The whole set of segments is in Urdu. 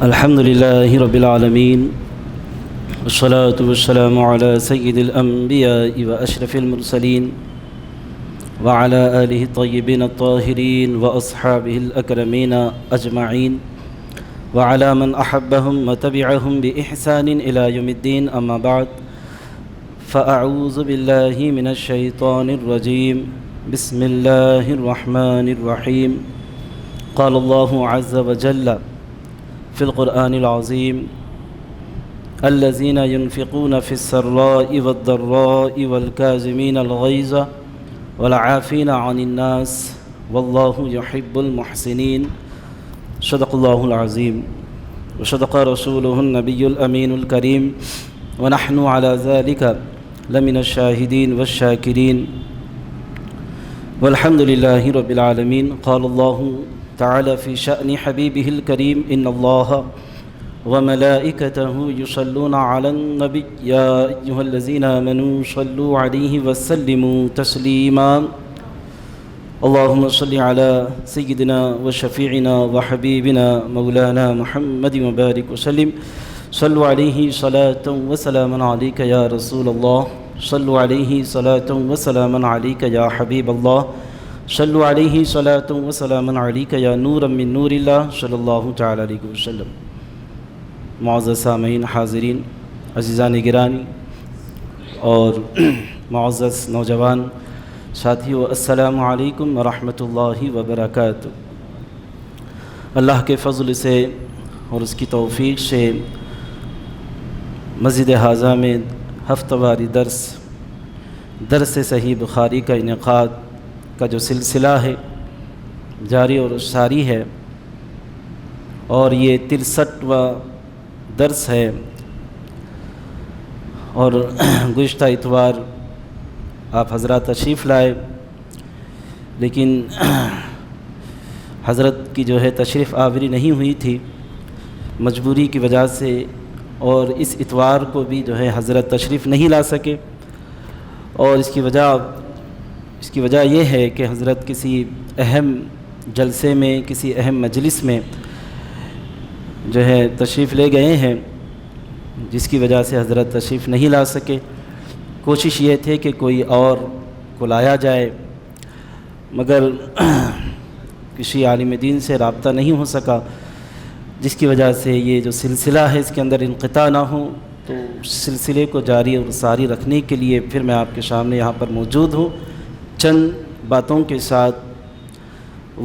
الحمد لله رب العالمين والصلاة والسلام على سيد الأنبياء وأشرف المرسلين وعلى آله الطيبين الطاهرين وأصحابه الأكرمين أجمعين وعلى من أحبهم وتبعهم بإحسان إلى يوم الدين. أما بعد، فأعوذ بالله من الشيطان الرجيم. بسم الله الرحمن الرحيم. قال الله عز وجل في القرآن العظيم: الذين ينفقون في السراء والضراء والكاظمين الغيظ والعافين عن الناس والله يحب المحسنين. صدق الله العظيم وصدق رسوله النبي الأمين الكريم، ونحن على ذلك لمن الشاهدين والشاكرين، والحمد لله رب العالمين. قال الله تعالى في شأن حبيبه الكريم: إن الله وملائكته يصلون على النبي يا أيها الذين آمنوا صلوا عليه وسلموا تسليما. اللهم صل على سيدنا وشفيعنا وحبيبنا مولانا محمد وبارك وسلم. صلوا عليه صلاة وسلاما عليك يا رسول الله، صلوا عليه صلاة وسلاما عليك يا حبيب الله، صلوا علیہ صلاۃ و سلام علیک یا نورا من نور اللہ صلی اللہ تعالی علیہ وسلم. معزز سامعین، حاضرین، عزیزان گرامی اور معزز نوجوان ساتھیو، السلام علیکم ورحمۃ اللہ وبرکاتہ. اللہ کے فضل سے اور اس کی توفیق سے مسجد حاضہ میں ہفتہ واری درس صحیح بخاری کا انعقاد کا جو سلسلہ ہے جاری اور ساری ہے، اور یہ 63واں درس ہے. اور گزشتہ اتوار آپ حضرات تشریف لائے، لیکن حضرت کی جو ہے تشریف آوری نہیں ہوئی تھی مجبوری کی وجہ سے، اور اس اتوار کو بھی جو ہے حضرت تشریف نہیں لا سکے. اور اس کی وجہ یہ ہے کہ حضرت کسی اہم جلسے میں، کسی اہم مجلس میں جو ہے تشریف لے گئے ہیں، جس کی وجہ سے حضرت تشریف نہیں لا سکے. کوشش یہ تھی کہ کوئی اور کو لایا جائے، مگر کسی عالم دین سے رابطہ نہیں ہو سکا، جس کی وجہ سے یہ جو سلسلہ ہے اس کے اندر انقطاع نہ ہو. تو سلسلے کو جاری اور ساری رکھنے کے لیے پھر میں آپ کے سامنے یہاں پر موجود ہوں، چند باتوں کے ساتھ،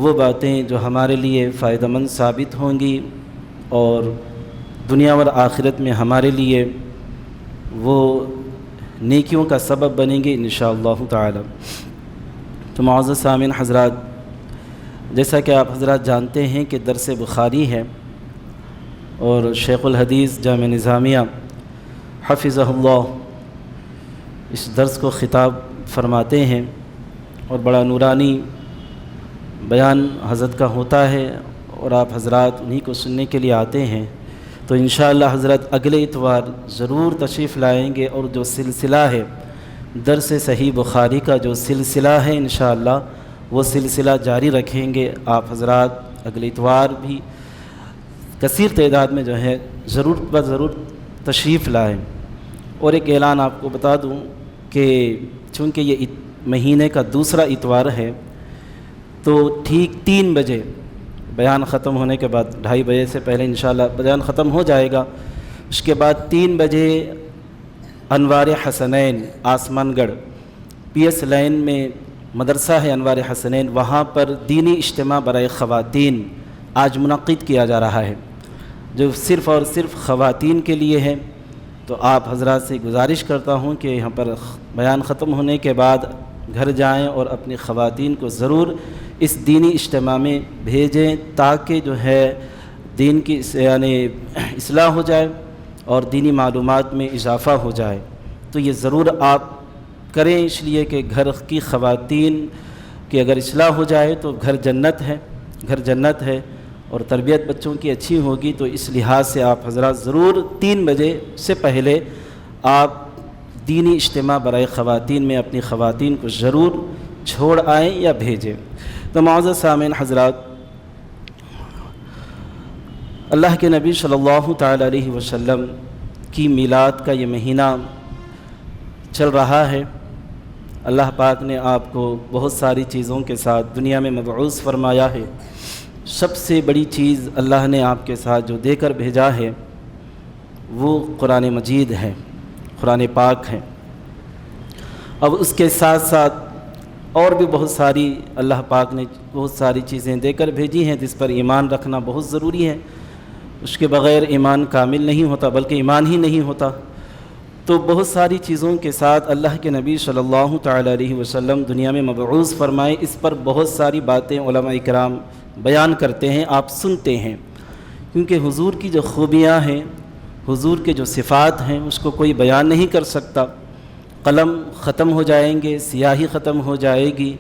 وہ باتیں جو ہمارے لیے فائدہ مند ثابت ہوں گی اور دنیا اور آخرت میں ہمارے لیے وہ نیکیوں کا سبب بنیں گے انشاءاللہ تعالی. تو معزز سامعین حضرات، جیسا کہ آپ حضرات جانتے ہیں کہ درس بخاری ہے، اور شیخ الحدیث جامع نظامیہ حفظہ اللہ اس درس کو خطاب فرماتے ہیں، اور بڑا نورانی بیان حضرت کا ہوتا ہے، اور آپ حضرات انہی کو سننے کے لیے آتے ہیں. تو انشاءاللہ حضرت اگلے اتوار ضرور تشریف لائیں گے، اور جو سلسلہ ہے درس صحیح بخاری کا جو سلسلہ ہے انشاءاللہ وہ سلسلہ جاری رکھیں گے. آپ حضرات اگلے اتوار بھی کثیر تعداد میں جو ہے ضرور تشریف لائیں. اور ایک اعلان آپ کو بتا دوں کہ چونکہ یہ مہینے کا دوسرا اتوار ہے، تو ٹھیک 3 بجے بیان ختم ہونے کے بعد، 2:30 بجے سے پہلے انشاءاللہ بیان ختم ہو جائے گا، اس کے بعد 3 بجے انوار حسنین آسمان گڑھ پی ایس لائن میں مدرسہ ہے انوار حسنین، وہاں پر دینی اجتماع برائے خواتین آج منعقد کیا جا رہا ہے، جو صرف اور صرف خواتین کے لیے ہے. تو آپ حضرات سے گزارش کرتا ہوں کہ یہاں پر بیان ختم ہونے کے بعد گھر جائیں اور اپنی خواتین کو ضرور اس دینی اجتماع میں بھیجیں، تاکہ جو ہے دین کی یعنی اصلاح ہو جائے اور دینی معلومات میں اضافہ ہو جائے. تو یہ ضرور آپ کریں، اس لیے کہ گھر کی خواتین کی اگر اصلاح ہو جائے تو گھر جنت ہے، اور تربیت بچوں کی اچھی ہوگی. تو اس لحاظ سے آپ حضرات ضرور 3 بجے سے پہلے آپ دینی اجتماع برائے خواتین میں اپنی خواتین کو ضرور چھوڑ آئیں یا بھیجیں. تو معزز سامعین حضرات، اللہ کے نبی صلی اللہ تعالی علیہ وسلم کی میلاد کا یہ مہینہ چل رہا ہے۔ اللہ پاک نے آپ کو بہت ساری چیزوں کے ساتھ دنیا میں مبعوث فرمایا ہے۔ سب سے بڑی چیز اللہ نے آپ کے ساتھ جو دے کر بھیجا ہے وہ قرآن مجید ہے، قرآن پاک ہے۔ اب اس کے ساتھ ساتھ اور بھی بہت ساری اللہ پاک نے بہت ساری چیزیں دے کر بھیجی ہیں جس پر ایمان رکھنا بہت ضروری ہے۔ اس کے بغیر ایمان کامل نہیں ہوتا، بلکہ ایمان ہی نہیں ہوتا۔ تو بہت ساری چیزوں کے ساتھ اللہ کے نبی صلی اللہ تعالی علیہ وسلم دنیا میں مبعوث فرمائے، اس پر بہت ساری باتیں علماء کرام بیان کرتے ہیں، آپ سنتے ہیں، کیونکہ حضور کی جو خوبیاں ہیں، حضور کے جو صفات ہیں، اس کو کوئی بیان نہیں کر سکتا۔ قلم ختم ہو جائیں گے، سیاہی ختم ہو جائے گی،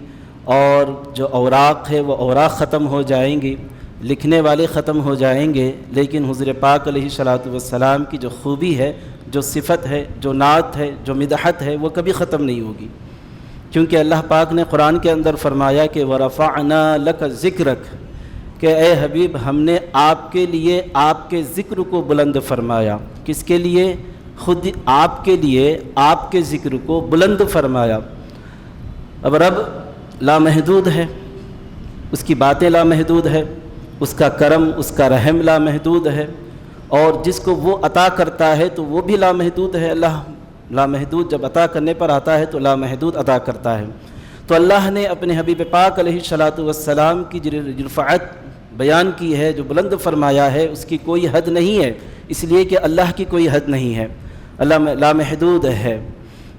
اور جو اوراق ہے وہ اوراق ختم ہو جائیں گی، لکھنے والے ختم ہو جائیں گے، لیکن حضور پاک علیہ الصلاۃ والسلام کی جو خوبی ہے، جو صفت ہے، جو نعت ہے، جو مدحت ہے، وہ کبھی ختم نہیں ہوگی، کیونکہ اللہ پاک نے قرآن کے اندر فرمایا کہ وَرَفَعْنَا لَكَ ذِكْرَكَ، کہ اے حبیب ہم نے آپ کے لیے آپ کے ذکر کو بلند فرمایا۔ کس کے لیے؟ خود آپ کے لیے آپ کے ذکر کو بلند فرمایا۔ اب رب لامحدود ہے، اس کی باتیں لامحدود ہے، اس کا کرم، اس کا رحم لامحدود ہے، اور جس کو وہ عطا کرتا ہے تو وہ بھی لامحدود ہے۔ اللہ لامحدود جب عطا کرنے پر آتا ہے تو لامحدود عطا کرتا ہے۔ تو اللہ نے اپنے حبیب پاک علیہ الصلاۃ والسلام کی رفعت بیان کی ہے، جو بلند فرمایا ہے، اس کی کوئی حد نہیں ہے، اس لیے کہ اللہ کی کوئی حد نہیں ہے، اللہ لامحدود ہے۔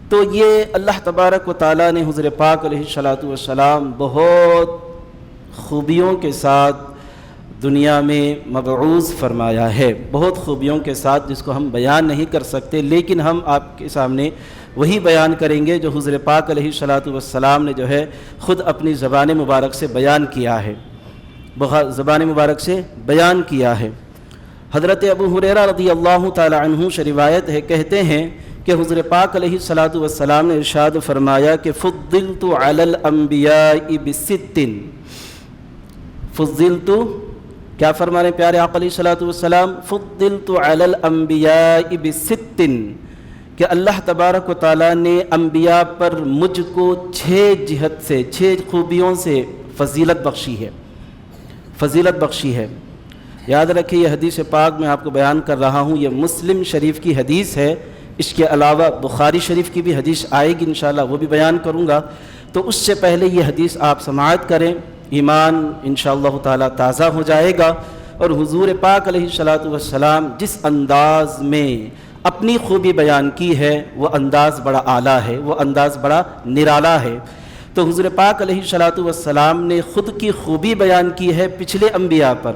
تو یہ اللہ تبارک و تعالیٰ نے حضور پاک علیہ الصلاۃ والسلام بہت خوبیوں کے ساتھ دنیا میں مبعوث فرمایا ہے، بہت خوبیوں کے ساتھ جس کو ہم بیان نہیں کر سکتے، لیکن ہم آپ کے سامنے وہی بیان کریں گے جو حضور پاک علیہ الصلاۃ والسلام نے جو ہے خود اپنی زبان مبارک سے بیان کیا ہے، زبان مبارک سے بیان کیا ہے۔ حضرت ابو ہریرہ رضی اللہ تعالی عنہ سے روایت ہے، کہتے ہیں کہ حضور پاک علیہ الصلاۃ والسلام نے ارشاد فرمایا کہ فضلت علی الانبیاء بست، فضلت، کیا فرما رہے ہیں پیارے آقا علیہ الصلاۃ والسلام؟ فضلت علی الانبیاء بست، کہ اللہ تبارک و تعالیٰ نے انبیاء پر مجھ کو 6 جہت سے، 6 خوبیوں سے فضیلت بخشی ہے، فضیلت بخشی ہے۔ یاد رکھیں یہ حدیث پاک میں آپ کو بیان کر رہا ہوں، یہ مسلم شریف کی حدیث ہے، اس کے علاوہ بخاری شریف کی بھی حدیث آئے گی انشاءاللہ، وہ بھی بیان کروں گا۔ تو اس سے پہلے یہ حدیث آپ سماعت کریں، ایمان انشاءاللہ تعالی تازہ ہو جائے گا۔ اور حضور پاک علیہ الصلاۃ والسلام جس انداز میں اپنی خوبی بیان کی ہے وہ انداز بڑا اعلیٰ ہے، وہ انداز بڑا نرالا ہے۔ تو حضور پاک علیہ الصلاۃ والسلام نے خود کی خوبی بیان کی ہے پچھلے انبیاء پر،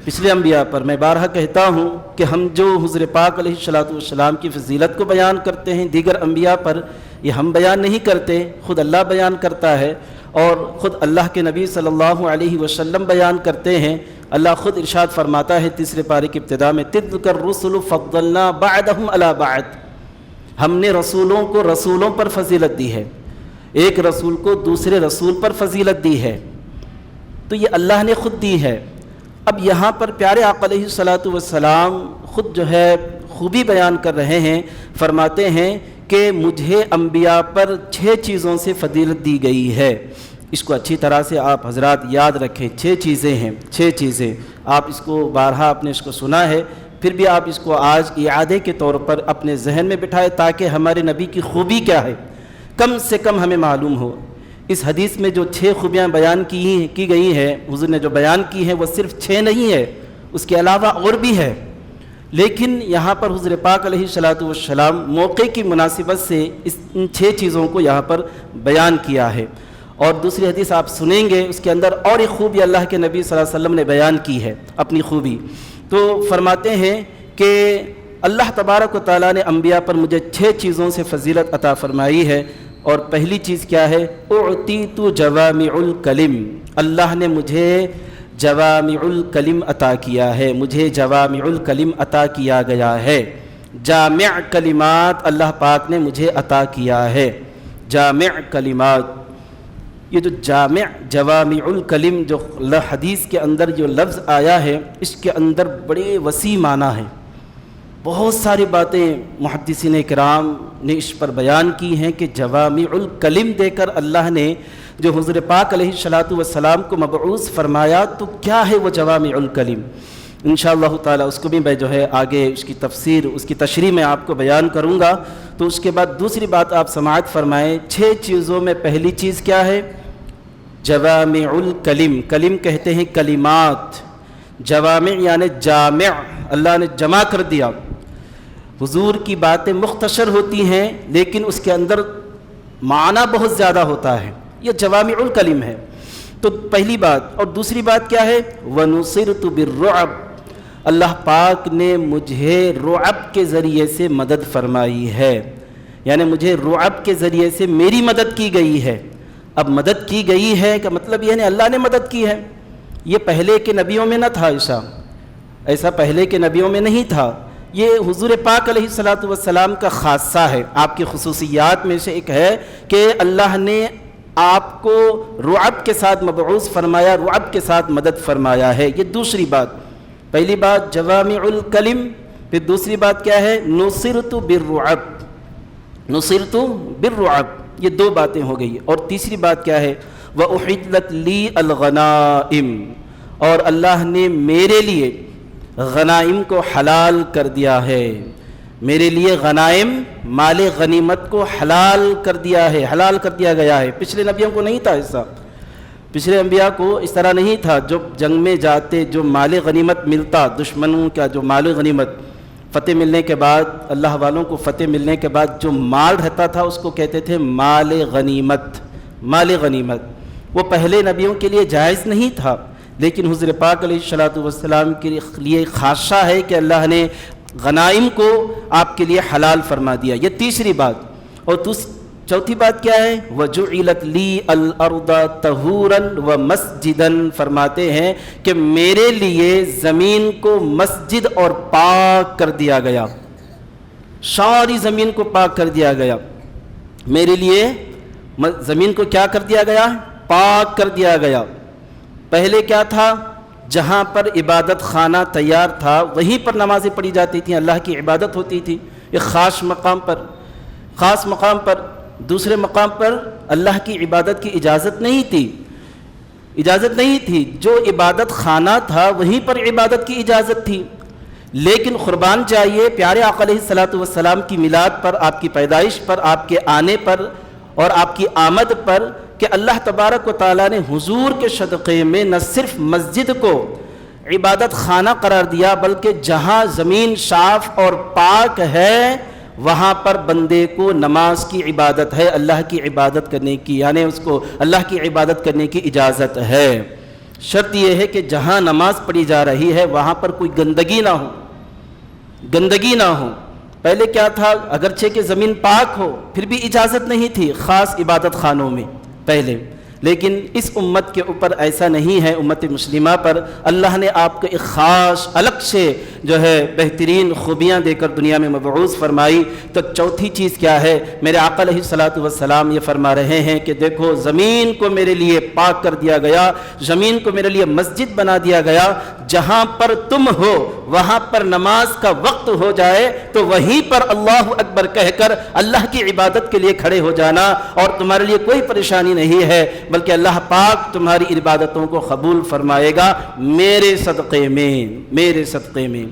پچھلے انبیاء پر۔ میں بارہا کہتا ہوں کہ ہم جو حضور پاک علیہ الصلاۃ والسلام کی فضیلت کو بیان کرتے ہیں دیگر انبیاء پر، یہ ہم بیان نہیں کرتے، خود اللہ بیان کرتا ہے، اور خود اللہ کے نبی صلی اللہ علیہ وسلم بیان کرتے ہیں۔ اللہ خود ارشاد فرماتا ہے تیسرے پارے کی ابتدا میں، تِلْكَ الرُّسُلُ فَضَّلْنَا بَعْضَهُمْ عَلَى بَعْضٍ، ہم نے رسولوں کو رسولوں پر فضیلت دی ہے، ایک رسول کو دوسرے رسول پر فضیلت دی ہے، تو یہ اللہ نے خود دی ہے۔ اب یہاں پر پیارے آقا علیہ الصلاۃ والسلام خود جو ہے خوبی بیان کر رہے ہیں، فرماتے ہیں کہ مجھے انبیاء پر 6 چیزوں سے فضیلت دی گئی ہے۔ اس کو اچھی طرح سے آپ حضرات یاد رکھیں، 6 چیزیں ہیں، 6 چیزیں۔ آپ اس کو بارہا آپ نے اس کو سنا ہے، پھر بھی آپ اس کو آج اعادے کے طور پر اپنے ذہن میں بٹھائیں تاکہ ہمارے نبی کی خوبی کیا ہے کم سے کم ہمیں معلوم ہو۔ اس حدیث میں جو 6 خوبیاں بیان کی گئی ہیں، حضور نے جو بیان کی ہیں وہ صرف 6 نہیں ہے، اس کے علاوہ اور بھی ہے، لیکن یہاں پر حضور پاک علیہ الصلاۃ والسلام موقع کی مناسبت سے ان 6 چیزوں کو یہاں پر بیان کیا ہے۔ اور دوسری حدیث آپ سنیں گے، اس کے اندر اور ایک خوبی اللہ کے نبی صلی اللہ علیہ وسلم نے بیان کی ہے، اپنی خوبی۔ تو فرماتے ہیں کہ اللہ تبارک و تعالیٰ نے انبیاء پر مجھے 6 چیزوں سے فضیلت عطا فرمائی ہے، اور پہلی چیز کیا ہے؟ اعطیت جوامع الکلم، اللہ نے مجھے جوامع الکلم عطا کیا ہے، مجھے جوامع الکلم عطا کیا گیا ہے، جامع کلمات اللہ پاک نے مجھے عطا کیا ہے، جامع کلمات۔ یہ جو جامع جوامع الکلم جو حدیث کے اندر جو لفظ آیا ہے، اس کے اندر بڑے وسیع معنی ہے. بہت ساری باتیں محدثین کرام نے اس پر بیان کی ہیں کہ جوامع الکلم دے کر اللہ نے جو حضور پاک علیہ الصلاۃ والسلام کو مبعوث فرمایا، تو کیا ہے وہ جوامع الکلم؟ انشاءاللہ تعالی اس کو بھی میں جو ہے آگے اس کی تفسیر، اس کی تشریح میں آپ کو بیان کروں گا. تو اس کے بعد دوسری بات آپ سماعت فرمائیں. 6 چیزوں میں پہلی چیز کیا ہے؟ جوامع الکلم. کلم کہتے ہیں کلمات، جوامع یعنی جامع، اللہ نے جمع کر دیا. حضور کی باتیں مختصر ہوتی ہیں لیکن اس کے اندر معنی بہت زیادہ ہوتا ہے، یہ جوامع الکلم ہے. تو پہلی بات. اور دوسری بات کیا ہے؟ وَنُصِرْتُ بِالرُّعْبِ. اللہ پاک نے مجھے رعب کے ذریعے سے مدد فرمائی ہے، یعنی مجھے رعب کے ذریعے سے میری مدد کی گئی ہے. اب مدد کی گئی ہے کا مطلب یہ ہے اللہ نے مدد کی ہے. یہ پہلے کے نبیوں میں نہ تھا، ایسا پہلے کے نبیوں میں نہیں تھا. یہ حضور پاک علیہ الصلاۃ والسلام کا خاصہ ہے. آپ کی خصوصیات میں سے ایک ہے کہ اللہ نے آپ کو رعب کے ساتھ مبعوث فرمایا، رعب کے ساتھ مدد فرمایا ہے. یہ دوسری بات. پہلی بات جوامع الکلم، پھر دوسری بات کیا ہے؟ نصرت بالرعب. نصرت بالرعب، یہ 2 باتیں ہو گئی. اور تیسری بات کیا ہے؟ وَأُحِلَّتْ لِي الْغَنَائِمُ. اور اللہ نے میرے لیے غنائم کو حلال کر دیا ہے. میرے لیے غنائم، مال غنیمت کو حلال کر دیا ہے، حلال کر دیا گیا ہے. پچھلے نبیوں کو نہیں تھا ایسا. پچھلے انبیاء کو اس طرح نہیں تھا. جو جنگ میں جاتے، جو مال غنیمت ملتا، دشمنوں کا جو مال غنیمت فتح ملنے کے بعد، اللہ والوں کو فتح ملنے کے بعد جو مال رہتا تھا اس کو کہتے تھے مال غنیمت. مال غنیمت وہ پہلے نبیوں کے لیے جائز نہیں تھا، لیکن حضور پاک علیہ الصلاۃ والسلام کے لیے خاصہ ہے کہ اللہ نے غنائم کو آپ کے لیے حلال فرما دیا. یہ تیسری بات. اور چوتھی بات کیا ہے؟ وَجُعِلَتْ لِي الْأَرْضَ طَهُورًا وَمَسْجِدًا. فرماتے ہیں کہ میرے لیے زمین کو مسجد اور پاک کر دیا گیا. ساری زمین کو پاک کر دیا گیا. میرے لیے زمین کو کیا کر دیا گیا؟ پاک کر دیا گیا. پہلے کیا تھا؟ جہاں پر عبادت خانہ تیار تھا وہیں پر نمازیں پڑھی جاتی تھیں، اللہ کی عبادت ہوتی تھی ایک خاص مقام پر. دوسرے مقام پر اللہ کی عبادت کی اجازت نہیں تھی. جو عبادت خانہ تھا وہیں پر عبادت کی اجازت تھی. لیکن قربان چاہیے پیارے آقا علیہ الصلاۃ والسلام کی میلاد پر، آپ کی پیدائش پر، آپ کے آنے پر اور آپ کی آمد پر کہ اللہ تبارک و تعالیٰ نے حضور کے صدقے میں نہ صرف مسجد کو عبادت خانہ قرار دیا، بلکہ جہاں زمین صاف اور پاک ہے وہاں پر بندے کو نماز کی عبادت ہے، اللہ کی عبادت کرنے کی، یعنی اس کو اللہ کی عبادت کرنے کی اجازت ہے. شرط یہ ہے کہ جہاں نماز پڑھی جا رہی ہے وہاں پر کوئی گندگی نہ ہو. پہلے کیا تھا؟ اگرچہ کہ زمین پاک ہو پھر بھی اجازت نہیں تھی خاص عبادت خانوں میں پہلے. لیکن اس امت کے اوپر ایسا نہیں ہے. امت مسلمہ پر اللہ نے آپ کو ایک خاص الگ سے جو ہے بہترین خوبیاں دے کر دنیا میں مبعوث فرمائی. تو چوتھی چیز کیا ہے؟ میرے آقا علیہ الصلاۃ والسلام یہ فرما رہے ہیں کہ دیکھو زمین کو میرے لیے پاک کر دیا گیا، زمین کو میرے لیے مسجد بنا دیا گیا. جہاں پر تم ہو وہاں پر نماز کا وقت ہو جائے تو وہیں پر اللہ اکبر کہہ کر اللہ کی عبادت کے لیے کھڑے ہو جانا، اور تمہارے لیے کوئی پریشانی نہیں ہے بلکہ اللہ پاک تمہاری عبادتوں کو قبول فرمائے گا میرے صدقے میں.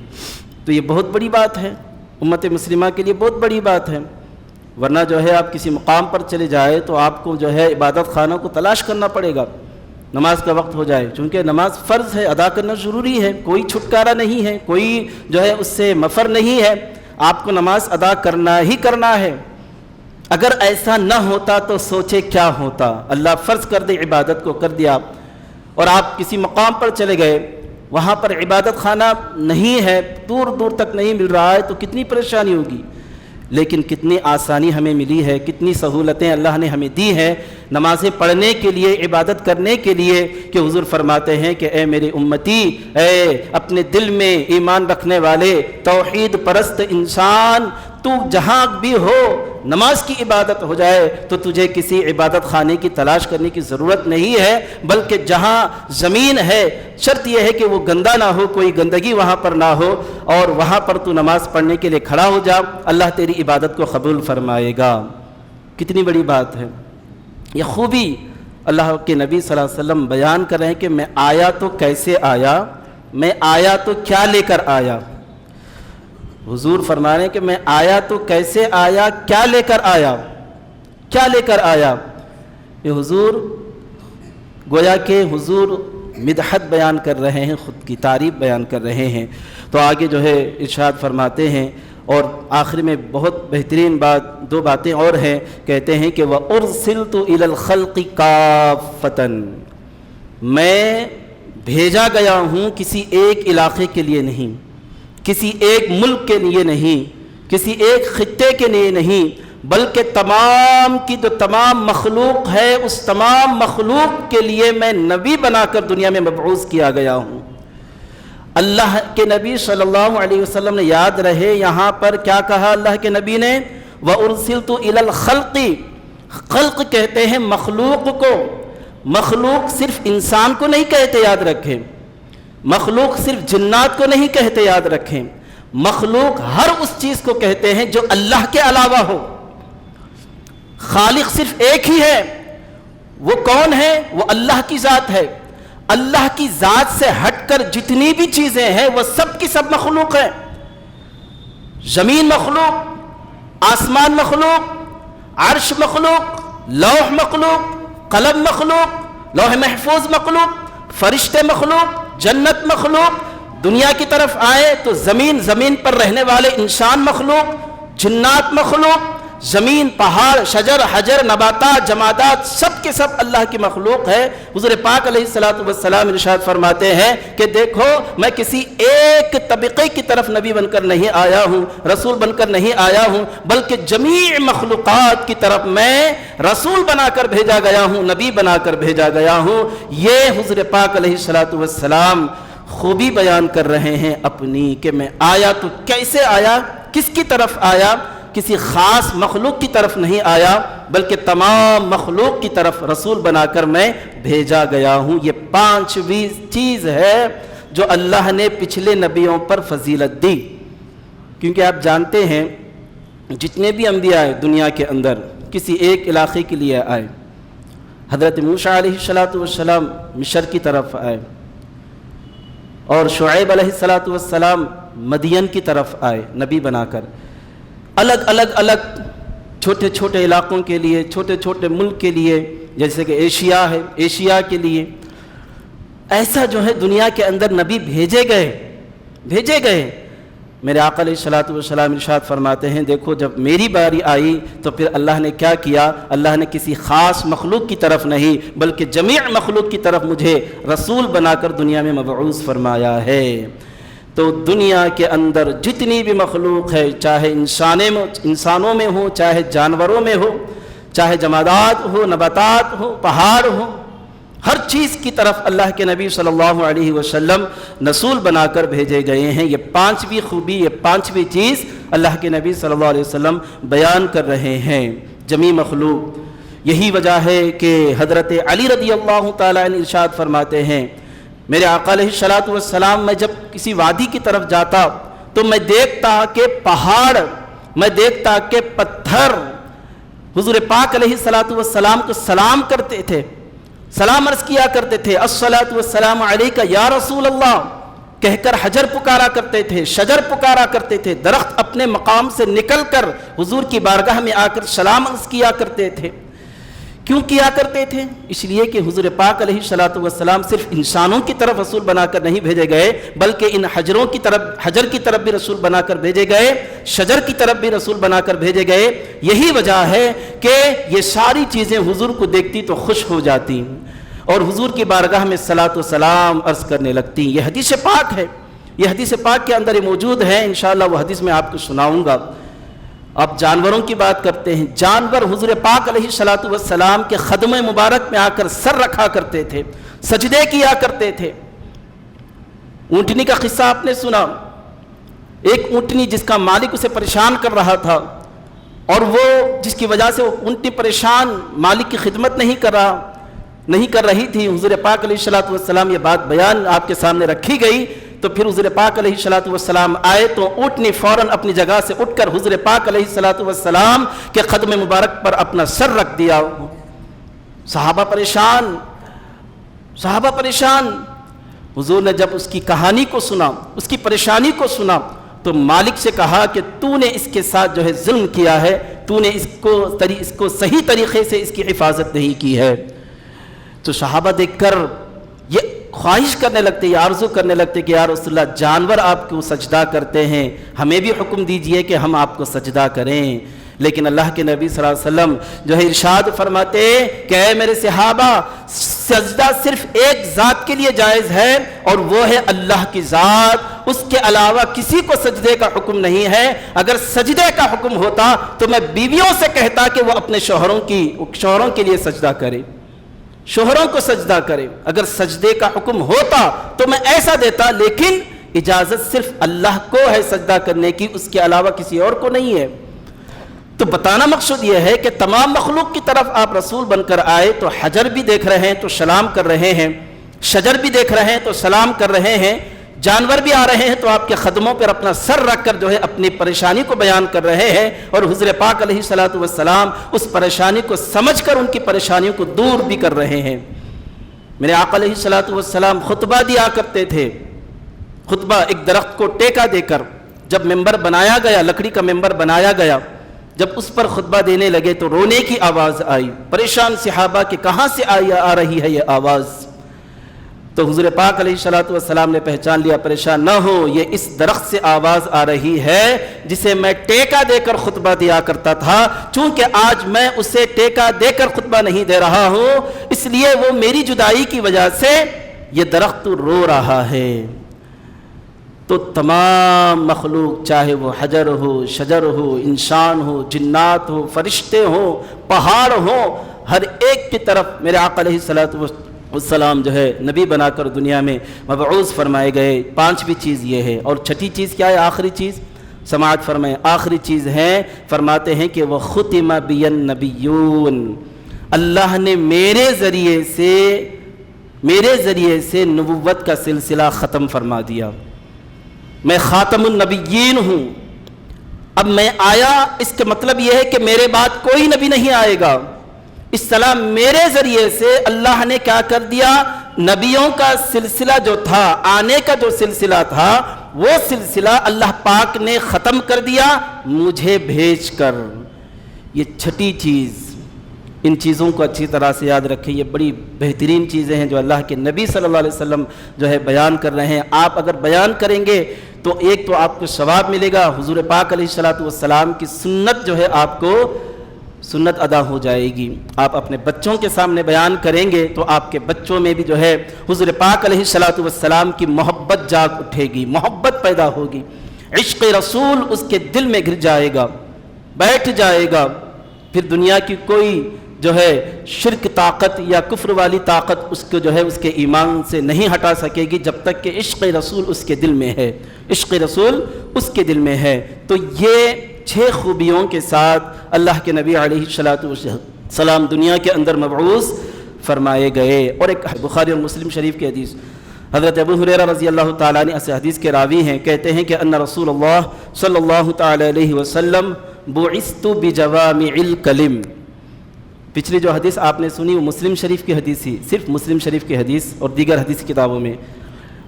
تو یہ بہت بڑی بات ہے امت مسلمہ کے لیے، بہت بڑی بات ہے. ورنہ جو ہے آپ کسی مقام پر چلے جائے تو آپ کو جو ہے عبادت خانہ کو تلاش کرنا پڑے گا نماز کا وقت ہو جائے، چونکہ نماز فرض ہے، ادا کرنا ضروری ہے، کوئی چھٹکارا نہیں ہے، کوئی جو ہے اس سے مفر نہیں ہے. آپ کو نماز ادا کرنا ہی کرنا ہے. اگر ایسا نہ ہوتا تو سوچے کیا ہوتا. اللہ فرض کر دے عبادت کو کر دیا اور آپ کسی مقام پر چلے گئے، وہاں پر عبادت خانہ نہیں ہے، دور دور تک نہیں مل رہا ہے، تو کتنی پریشانی ہوگی. لیکن کتنی آسانی ہمیں ملی ہے، کتنی سہولتیں اللہ نے ہمیں دی ہیں نمازیں پڑھنے کے لیے، عبادت کرنے کے لیے، کہ حضور فرماتے ہیں کہ اے میرے امتی، اے اپنے دل میں ایمان رکھنے والے توحید پرست انسان، تو جہاں بھی ہو نماز کی عبادت ہو جائے تو تجھے کسی عبادت خانے کی تلاش کرنے کی ضرورت نہیں ہے، بلکہ جہاں زمین ہے شرط یہ ہے کہ وہ گندا نہ ہو، کوئی گندگی وہاں پر نہ ہو، اور وہاں پر تو نماز پڑھنے کے لیے کھڑا ہو جا، اللہ تیری عبادت کو قبول فرمائے گا۔ کتنی بڑی بات ہے، یہ خوبی اللہ کے نبی صلی اللہ علیہ وسلم بیان کر رہے ہیں کہ میں آیا تو کیسے آیا، میں آیا تو کیا لے کر آیا۔ حضور فرما رہے ہیں کہ میں آیا تو کیسے آیا، کیا لے کر آیا، کیا لے کر آیا۔ یہ حضور گویا کہ حضور مدحت بیان کر رہے ہیں، خود کی تعریف بیان کر رہے ہیں۔ تو آگے جو ہے ارشاد فرماتے ہیں، اور آخر میں بہت بہترین بات، دو باتیں اور ہیں، کہتے ہیں کہ وَأُرْسِلْتُ إِلَى الْخَلْقِ كَافَّةً، میں بھیجا گیا ہوں کسی ایک علاقے کے لیے نہیں، کسی ایک ملک کے لیے نہیں، کسی ایک خطے کے لیے نہیں، بلکہ تمام کی جو تمام مخلوق ہے اس تمام مخلوق کے لیے میں نبی بنا کر دنیا میں مبعوث کیا گیا ہوں۔ اللہ کے نبی صلی اللہ علیہ وسلم نے، یاد رہے یہاں پر کیا کہا اللہ کے نبی نے، وَأُرْسِلْتُ إِلَى الْخَلْقِ، خلق کہتے ہیں مخلوق کو، مخلوق صرف انسان کو نہیں کہتے، یاد رکھیں، مخلوق صرف جنات کو نہیں کہتے، یاد رکھیں، مخلوق ہر اس چیز کو کہتے ہیں جو اللہ کے علاوہ ہو۔ خالق صرف ایک ہی ہے، وہ کون ہے؟ وہ اللہ کی ذات ہے۔ اللہ کی ذات سے ہٹ کر جتنی بھی چیزیں ہیں وہ سب کی سب مخلوق ہیں۔ زمین مخلوق، آسمان مخلوق، عرش مخلوق، لوح مخلوق، قلم مخلوق، لوح محفوظ مخلوق، فرشتے مخلوق، جنت مخلوق۔ دنیا کی طرف آئے تو زمین پر رہنے والے انسان مخلوق، جنات مخلوق، زمین، پہاڑ، شجر، حجر، نباتات، جمادات، سب کے سب اللہ کی مخلوق ہے۔ حضور پاک علیہ الصلوۃ والسلام ارشاد فرماتے ہیں کہ دیکھو میں کسی ایک طبقے کی طرف نبی بن کر نہیں آیا ہوں، رسول بن کر نہیں آیا ہوں، بلکہ جمیع مخلوقات کی طرف میں رسول بنا کر بھیجا گیا ہوں، نبی بنا کر بھیجا گیا ہوں۔ یہ حضور پاک علیہ الصلوۃ والسلام خوبی بیان کر رہے ہیں اپنی، کہ میں آیا تو کیسے آیا، کس کی طرف آیا، کسی خاص مخلوق کی طرف نہیں آیا، بلکہ تمام مخلوق کی طرف رسول بنا کر میں بھیجا گیا ہوں۔ یہ پانچویں چیز ہے جو اللہ نے پچھلے نبیوں پر فضیلت دی، کیونکہ آپ جانتے ہیں جتنے بھی انبیاء آئے دنیا کے اندر کسی ایک علاقے کے لیے آئے۔ حضرت موسیٰ علیہ السلام مصر کی طرف آئے، اور شعیب علیہ السلام مدین کی طرف آئے نبی بنا کر۔ الگ چھوٹے چھوٹے علاقوں کے لیے، چھوٹے چھوٹے ملک کے لیے، جیسے کہ ایشیا ہے، ایشیا کے لیے ایسا جو ہے دنیا کے اندر نبی بھیجے گئے۔ میرے آقا علیہ الصلوۃ والسلام ارشاد فرماتے ہیں دیکھو جب میری باری آئی تو پھر اللہ نے کیا کیا، اللہ نے کسی خاص مخلوق کی طرف نہیں بلکہ جمیع مخلوق کی طرف مجھے رسول بنا کر دنیا میں مبعوث فرمایا ہے۔ تو دنیا کے اندر جتنی بھی مخلوق ہے، چاہے انسانوں میں ہو، چاہے جانوروں میں ہو، چاہے جمادات ہو، نباتات ہو، پہاڑ ہو، ہر چیز کی طرف اللہ کے نبی صلی اللہ علیہ وسلم رسول بنا کر بھیجے گئے ہیں۔ یہ پانچویں خوبی، یہ پانچویں چیز اللہ کے نبی صلی اللہ علیہ وسلم بیان کر رہے ہیں جمیع مخلوق۔ یہی وجہ ہے کہ حضرت علی رضی اللہ تعالیٰ عنہ ارشاد فرماتے ہیں میرے آقا علیہ الصلوۃ والسلام، میں جب کسی وادی کی طرف جاتا تو میں دیکھتا کہ پہاڑ، میں دیکھتا کہ پتھر حضور پاک علیہ الصلوۃ والسلام کو سلام کرتے تھے، سلام عرض کیا کرتے تھے، الصلاۃ والسلام علیک یا رسول اللہ کہہ کر حجر پکارا کرتے تھے، شجر پکارا کرتے تھے، درخت اپنے مقام سے نکل کر حضور کی بارگاہ میں آ کر سلام عرض کیا کرتے تھے۔ کیوں کیا کرتے تھے؟ اس لیے کہ حضور پاک علیہ الصلوۃ والسلام صرف انسانوں کی طرف رسول بنا کر نہیں بھیجے گئے بلکہ ان حجر کی طرف بھی رسول بنا کر بھیجے گئے، شجر کی طرف بھی رسول بنا کر بھیجے گئے۔ یہی وجہ ہے کہ یہ ساری چیزیں حضور کو دیکھتی تو خوش ہو جاتی اور حضور کی بارگاہ میں صلاۃ و سلام عرض کرنے لگتی۔ یہ حدیث پاک ہے، یہ حدیث پاک کے اندر موجود ہے، انشاءاللہ وہ حدیث میں آپ کو سناؤں گا۔ اب جانوروں کی بات کرتے ہیں۔ جانور حضور پاک علیہ الصلوۃ والسلام کے قدم مبارک میں آ کر سر رکھا کرتے تھے، سجدے کیا کرتے تھے۔ اونٹنی کا قصہ آپ نے سنا، ایک اونٹنی جس کا مالک اسے پریشان کر رہا تھا، اور وہ جس کی وجہ سے وہ اونٹنی پریشان مالک کی خدمت نہیں کر رہی تھی، حضور پاک علیہ الصلوۃ والسلام یہ بات بیان آپ کے سامنے رکھی گئی، تو پھر حضور پاک علیہ الصلوۃ والسلام آئے تو اونٹنی فوراً اپنی جگہ سے اٹھ کر حضور پاک علیہ الصلوۃ والسلام کے قدم مبارک پر اپنا سر رکھ دیا۔ صحابہ پریشان۔ حضور نے جب اس کی کہانی کو سنا، اس کی پریشانی کو سنا، تو مالک سے کہا کہ تو نے اس کے ساتھ جو ہے ظلم کیا ہے، تو نے اس کو صحیح طریقے سے اس کی حفاظت نہیں کی ہے۔ تو صحابہ دیکھ کر یہ خواہش کرنے لگتے، یہ آرزو کرنے لگتے کہ یا رسول اللہ جانور آپ کو سجدہ کرتے ہیں، ہمیں بھی حکم دیجئے کہ ہم آپ کو سجدہ کریں۔ لیکن اللہ کے نبی صلی اللہ علیہ وسلم جو ہے ارشاد فرماتے کہ اے میرے صحابہ، سجدہ صرف ایک ذات کے لیے جائز ہے، اور وہ ہے اللہ کی ذات، اس کے علاوہ کسی کو سجدے کا حکم نہیں ہے۔ اگر سجدے کا حکم ہوتا تو میں بیویوں سے کہتا کہ وہ اپنے شوہروں کے لیے سجدہ کرے، شوہروں کو سجدہ کرے۔ اگر سجدے کا حکم ہوتا تو میں ایسا دیتا، لیکن اجازت صرف اللہ کو ہے سجدہ کرنے کی، اس کے علاوہ کسی اور کو نہیں ہے۔ تو بتانا مقصود یہ ہے کہ تمام مخلوق کی طرف آپ رسول بن کر آئے، تو حجر بھی دیکھ رہے ہیں تو سلام کر رہے ہیں، شجر بھی دیکھ رہے ہیں تو سلام کر رہے ہیں، جانور بھی آ رہے ہیں تو آپ کے قدموں پر اپنا سر رکھ کر جو ہے اپنی پریشانی کو بیان کر رہے ہیں، اور حضور پاک علیہ الصلوۃ والسلام اس پریشانی کو سمجھ کر ان کی پریشانیوں کو دور بھی کر رہے ہیں۔ میرے آقا علیہ الصلوۃ والسلام خطبہ دیا کرتے تھے، خطبہ ایک درخت کو ٹیکا دے کر۔ جب ممبر بنایا گیا، لکڑی کا ممبر بنایا گیا، جب اس پر خطبہ دینے لگے تو رونے کی آواز آئی، پریشان صحابہ کہ کہاں سے آ رہی ہے یہ آواز؟ تو حضور پاک علیہ الصلوۃ والسلام نے پہچان لیا، پریشان نہ ہو، یہ اس درخت سے آواز آ رہی ہے جسے میں ٹیکا دے کر خطبہ دیا کرتا تھا، چونکہ آج میں اسے ٹیکا دے کر خطبہ نہیں دے رہا ہوں، اس لیے وہ میری جدائی کی وجہ سے یہ درخت رو رہا ہے۔ تو تمام مخلوق، چاہے وہ حجر ہو، شجر ہو، انسان ہو، جنات ہو، فرشتے ہوں، پہاڑ ہوں، ہر ایک کی طرف میرے آقا علیہ الصلوۃ والسلام جو ہے نبی بنا کر دنیا میں مبعوث فرمائے گئے۔ پانچویں چیز یہ ہے، اور چھٹی چیز کیا ہے؟ آخری چیز سماعت فرمائیں، آخری چیز ہے، فرماتے ہیں کہ وہ ختم بی النبیون، اللہ نے میرے ذریعے سے نبوت کا سلسلہ ختم فرما دیا۔ میں خاتم النبیین ہوں، اب میں آیا، اس کا مطلب یہ ہے کہ میرے بعد کوئی نبی نہیں آئے گا۔ اس طرح میرے ذریعے سے اللہ نے کیا کر دیا؟ نبیوں کا سلسلہ جو تھا، آنے کا جو سلسلہ تھا، وہ سلسلہ اللہ پاک نے ختم کر دیا مجھے بھیج کر۔ یہ چھٹی چیز، ان چیزوں کو اچھی طرح سے یاد رکھیں، یہ بڑی بہترین چیزیں ہیں جو اللہ کے نبی صلی اللہ علیہ وسلم جو ہے بیان کر رہے ہیں۔ آپ اگر بیان کریں گے تو ایک تو آپ کو ثواب ملے گا، حضور پاک علیہ الصلوۃ والسلام کی سنت جو ہے آپ کو سنت ادا ہو جائے گی۔ آپ اپنے بچوں کے سامنے بیان کریں گے تو آپ کے بچوں میں بھی جو ہے حضور پاک علیہ الصلوۃ والسلام کی محبت جاگ اٹھے گی، محبت پیدا ہوگی، عشق رسول اس کے دل میں گر جائے گا، بیٹھ جائے گا۔ پھر دنیا کی کوئی جو ہے شرک طاقت یا کفر والی طاقت اس کو جو ہے اس کے ایمان سے نہیں ہٹا سکے گی، جب تک کہ عشق رسول اس کے دل میں ہے، عشق رسول اس کے دل میں ہے۔ تو یہ 6 خوبیوں کے ساتھ اللہ کے نبی علیہ الصلوۃ والسلام دنیا کے اندر مبعوث فرمائے گئے۔ اور ایک بخاری اور مسلم شریف کی حدیث، حضرت ابو ہریرہ رضی اللہ تعالیٰ عنہ اس حدیث کے راوی ہیں، کہتے ہیں کہ ان رسول اللہ صلی اللہ تعالیٰ علیہ وسلم بعثت بجوامع الکلم۔ پچھلی جو حدیث آپ نے سنی وہ مسلم شریف کی حدیث تھی، صرف مسلم شریف کی حدیث اور دیگر حدیث کتابوں میں،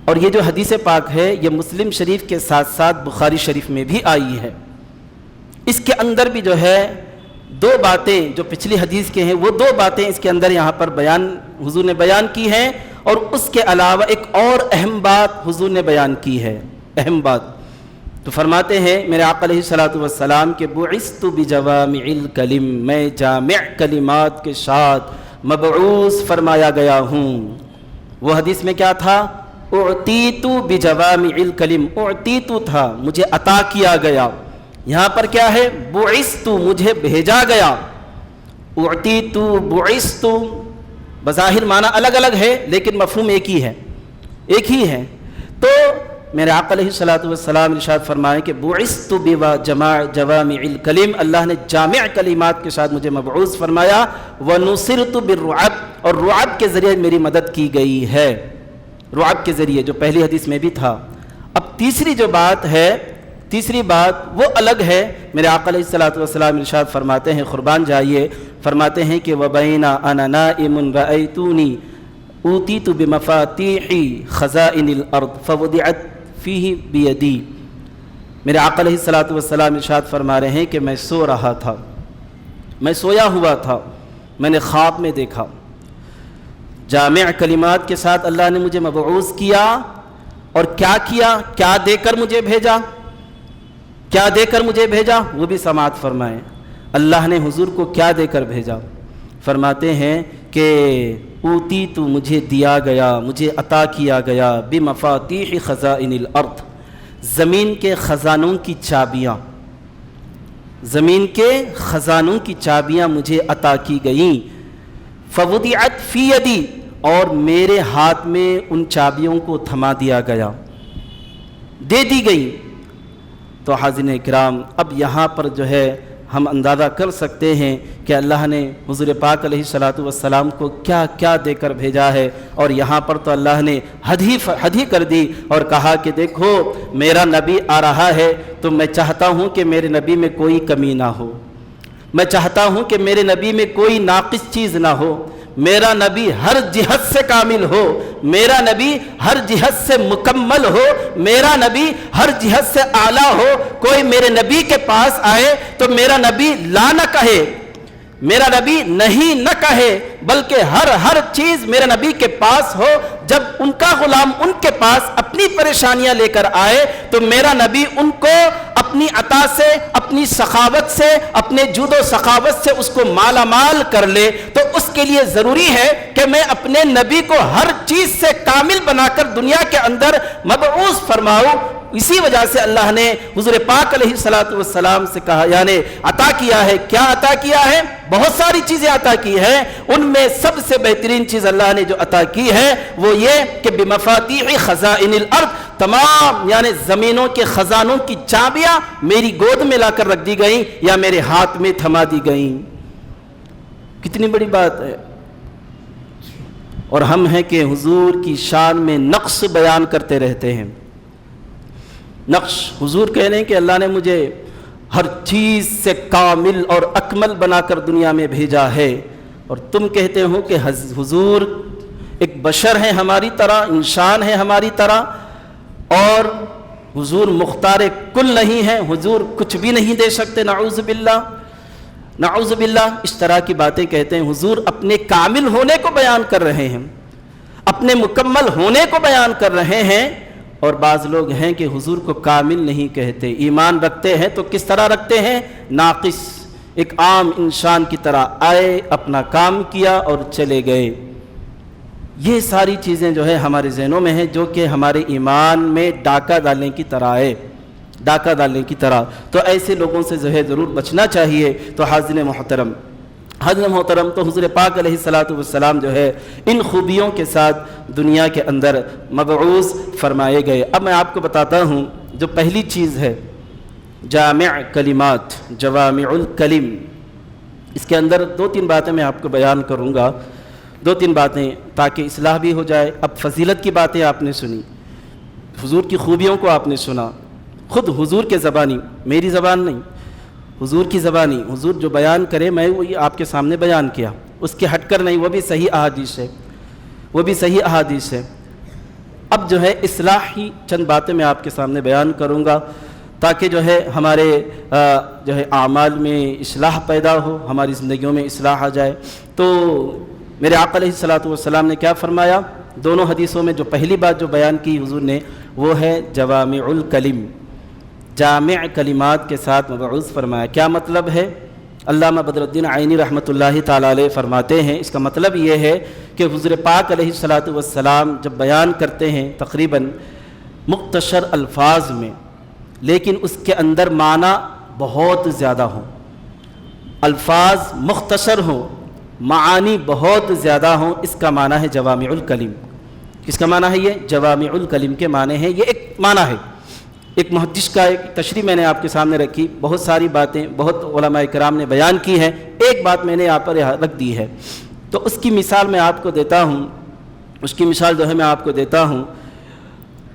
اور یہ جو حدیث پاک ہے یہ مسلم شریف کے ساتھ ساتھ بخاری شریف میں بھی آئی ہے۔ اس کے اندر بھی جو ہے 2 باتیں جو پچھلی حدیث کے ہیں، وہ 2 باتیں اس کے اندر یہاں پر حضور نے بیان کی ہیں، اور اس کے علاوہ ایک اور اہم بات حضور نے بیان کی ہے، اہم بات۔ تو فرماتے ہیں میرے آقا علیہ الصلوۃ والسلام کہ بعثت بجوامع الکلم، میں جامع کلمات کے ساتھ مبعوث فرمایا گیا ہوں۔ وہ حدیث میں کیا تھا؟ اعطیت بجوامع الکلم، اعطیت تھا مجھے عطا کیا گیا، یہاں پر کیا ہے؟ بعثت مجھے بھیجا گیا۔ اعطیت بعثت بظاہر معنی الگ الگ ہے لیکن مفہوم ایک ہی ہے، ایک ہی ہے۔ تو میرے آقا علیہ الصلوۃ والسلام ارشاد فرمائے کہ بعثت بجوامع الکلم، اللہ نے جامع کلمات کے ساتھ مجھے مبعوث فرمایا، ونصرت بالرعب، اور رعب کے ذریعے میری مدد کی گئی ہے، رعب کے ذریعے، جو پہلی حدیث میں بھی تھا۔ اب تیسری جو بات ہے، تیسری بات وہ الگ ہے۔ میرے آقا علیہ الصلوۃ والسلام ارشاد فرماتے ہیں، قربان جائیے، فرماتے ہیں کہ وَبَيْنَ أَنَا نَائِمٌ رَأَيْتُونِي أُوتِيتُ بِمَفَاتِيحِ خَزَائِنِ الْأَرْضِ فَوُضِعَتْ فِيهِ بِيَدِي۔ میرے آقا علیہ الصلوۃ والسلام ارشاد فرما رہے ہیں کہ میں سو رہا تھا، میں سویا ہوا تھا، میں نے خواب میں دیکھا، جامع کلمات کے ساتھ اللہ نے مجھے مبعوث کیا، اور کیا دے کر مجھے بھیجا، کیا دے کر مجھے بھیجا، وہ بھی سماعت فرمائیں۔ اللہ نے حضور کو کیا دے کر بھیجا؟ فرماتے ہیں کہ اوتی تو مجھے دیا گیا، مجھے عطا کیا گیا، بمفاتیح خزائن الارض، زمین کے خزانوں کی چابیاں، زمین کے خزانوں کی چابیاں مجھے عطا کی گئیں، فوضعت فی یدی، اور میرے ہاتھ میں ان چابیوں کو تھما دیا گیا، دے دی گئی۔ تو حاضرین اکرام، اب یہاں پر جو ہے ہم اندازہ کر سکتے ہیں کہ اللہ نے حضور پاک علیہ الصلوۃ والسلام کو کیا کیا دے کر بھیجا ہے، اور یہاں پر تو اللہ نے حد ہی کر دی اور کہا کہ دیکھو میرا نبی آ رہا ہے، تو میں چاہتا ہوں کہ میرے نبی میں کوئی کمی نہ ہو، میں چاہتا ہوں کہ میرے نبی میں کوئی ناقص چیز نہ ہو، میرا نبی ہر جہت سے کامل ہو، میرا نبی ہر جہت سے مکمل ہو، میرا نبی ہر جہت سے اعلیٰ ہو۔ کوئی میرے نبی کے پاس آئے تو میرا نبی لا نہ کہے، میرا نبی نہیں نہ کہے، بلکہ ہر چیز میرے نبی کے پاس ہو۔ جب ان کا غلام ان کے پاس اپنی پریشانیاں لے کر آئے تو میرا نبی ان کو اپنی عطا سے، اپنی سخاوت سے، اپنے جود و سخاوت سے اس کو مالا مال کر لے۔ تو اس کے لیے ضروری ہے کہ میں اپنے نبی کو ہر چیز سے کامل بنا کر دنیا کے اندر مبعوث فرماؤں۔ اسی وجہ سے اللہ نے حضور پاک علیہ الصلوۃ والسلام سے کہا، یعنی عطا کیا ہے۔ کیا عطا کیا ہے؟ بہت ساری چیزیں عطا کی ہیں، ان میں سب سے بہترین چیز اللہ نے جو عطا کی ہے وہ یہ کہ بمفاتیح خزائن الارض، تمام یعنی زمینوں کے خزانوں کی چابیاں میری گود میں لا کر رکھ دی گئیں یا میرے ہاتھ میں تھما دی گئیں۔ کتنی بڑی بات ہے۔ اور ہم ہیں کہ حضور کی شان میں نقص بیان کرتے رہتے ہیں۔ نقش، حضور کہہ رہے ہیں کہ اللہ نے مجھے ہر چیز سے کامل اور اکمل بنا کر دنیا میں بھیجا ہے، اور تم کہتے ہو کہ حضور ایک بشر ہیں ہماری طرح، انسان ہیں ہماری طرح، اور حضور مختار کل نہیں ہیں، حضور کچھ بھی نہیں دے سکتے۔ نعوذ باللہ، نعوذ باللہ، اس طرح کی باتیں کہتے ہیں۔ حضور اپنے کامل ہونے کو بیان کر رہے ہیں، اپنے مکمل ہونے کو بیان کر رہے ہیں، اور بعض لوگ ہیں کہ حضور کو کامل نہیں کہتے، ایمان رکھتے ہیں تو کس طرح رکھتے ہیں؟ ناقص، ایک عام انسان کی طرح آئے، اپنا کام کیا اور چلے گئے۔ یہ ساری چیزیں جو ہے ہمارے ذہنوں میں ہیں، جو کہ ہمارے ایمان میں ڈاکہ ڈالنے کی طرح ہے، ڈاکہ ڈالنے کی طرح۔ تو ایسے لوگوں سے جو ہے ضرور بچنا چاہیے۔ تو حاضرین محترم، تو حضور پاک علیہ الصلوۃ والسلام جو ہے ان خوبیوں کے ساتھ دنیا کے اندر مبعوث فرمائے گئے۔ اب میں آپ کو بتاتا ہوں جو پہلی چیز ہے جامع کلمات، جوامع الکلم، اس کے اندر 2-3 باتیں میں آپ کو بیان کروں گا، 2-3 باتیں تاکہ اصلاح بھی ہو جائے۔ اب فضیلت کی باتیں آپ نے سنی، حضور کی خوبیوں کو آپ نے سنا، خود حضور کے زبانی، میری زبان نہیں، حضور کی زبانی، حضور جو بیان کرے میں وہی آپ کے سامنے بیان کیا، اس کے ہٹ کر نہیں، وہ بھی صحیح احادیث ہے، وہ بھی صحیح احادیث ہے۔ اب جو ہے اصلاحی چند باتیں میں آپ کے سامنے بیان کروں گا تاکہ جو ہے ہمارے جو ہے اعمال میں اصلاح پیدا ہو، ہماری زندگیوں میں اصلاح آ جائے۔ تو میرے آقا علیہ الصلوۃ والسلام نے کیا فرمایا؟ دونوں حدیثوں میں جو پہلی بات جو بیان کی حضور نے وہ ہے جوامع الکلم، جامع کلمات کے ساتھ مبعوث فرمایا۔ کیا مطلب ہے؟ علامہ بدر الدین عینی رحمۃ اللہ تعالیٰ علیہ فرماتے ہیں اس کا مطلب یہ ہے کہ حضور پاک علیہ الصلوۃ والسلام جب بیان کرتے ہیں تقریباً مختصر الفاظ میں، لیکن اس کے اندر معنی بہت زیادہ ہوں، الفاظ مختصر ہوں، معانی بہت زیادہ ہوں، اس کا معنی ہے جوامع الکلم۔ کس کا معنی ہے؟ یہ جوامع الکلم کے معنی ہیں، یہ ایک معنی ہے۔ ایک محدث کا ایک تشریح میں نے آپ کے سامنے رکھی، بہت ساری باتیں بہت علماء کرام نے بیان کی ہیں، ایک بات میں نے یہاں پر رکھ دی ہے، تو اس کی مثال میں آپ کو دیتا ہوں، اس کی مثال جو ہے میں آپ کو دیتا ہوں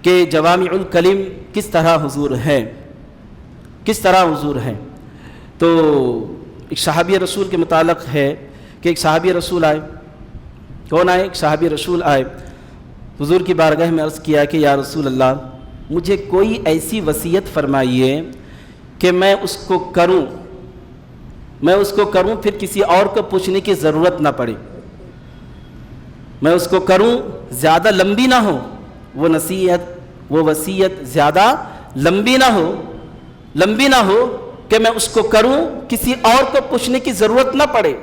کہ جوامع الکلم کس طرح حضور ہے، کس طرح حضور ہے۔ تو ایک صحابی رسول کے متعلق ہے کہ ایک صحابی رسول آئے، کون آئے؟ ایک صحابی رسول آئے، حضور کی بارگاہ میں عرض کیا کہ یا رسول اللہ مجھے کوئی ایسی وصیت فرمائیے کہ میں اس کو کروں، پھر کسی اور کو پوچھنے کی ضرورت نہ پڑے، میں اس کو کروں، زیادہ لمبی نہ ہو وہ نصیحت، وہ وصیت زیادہ لمبی نہ ہو کہ میں اس کو کروں کسی اور کو پوچھنے کی ضرورت نہ پڑے۔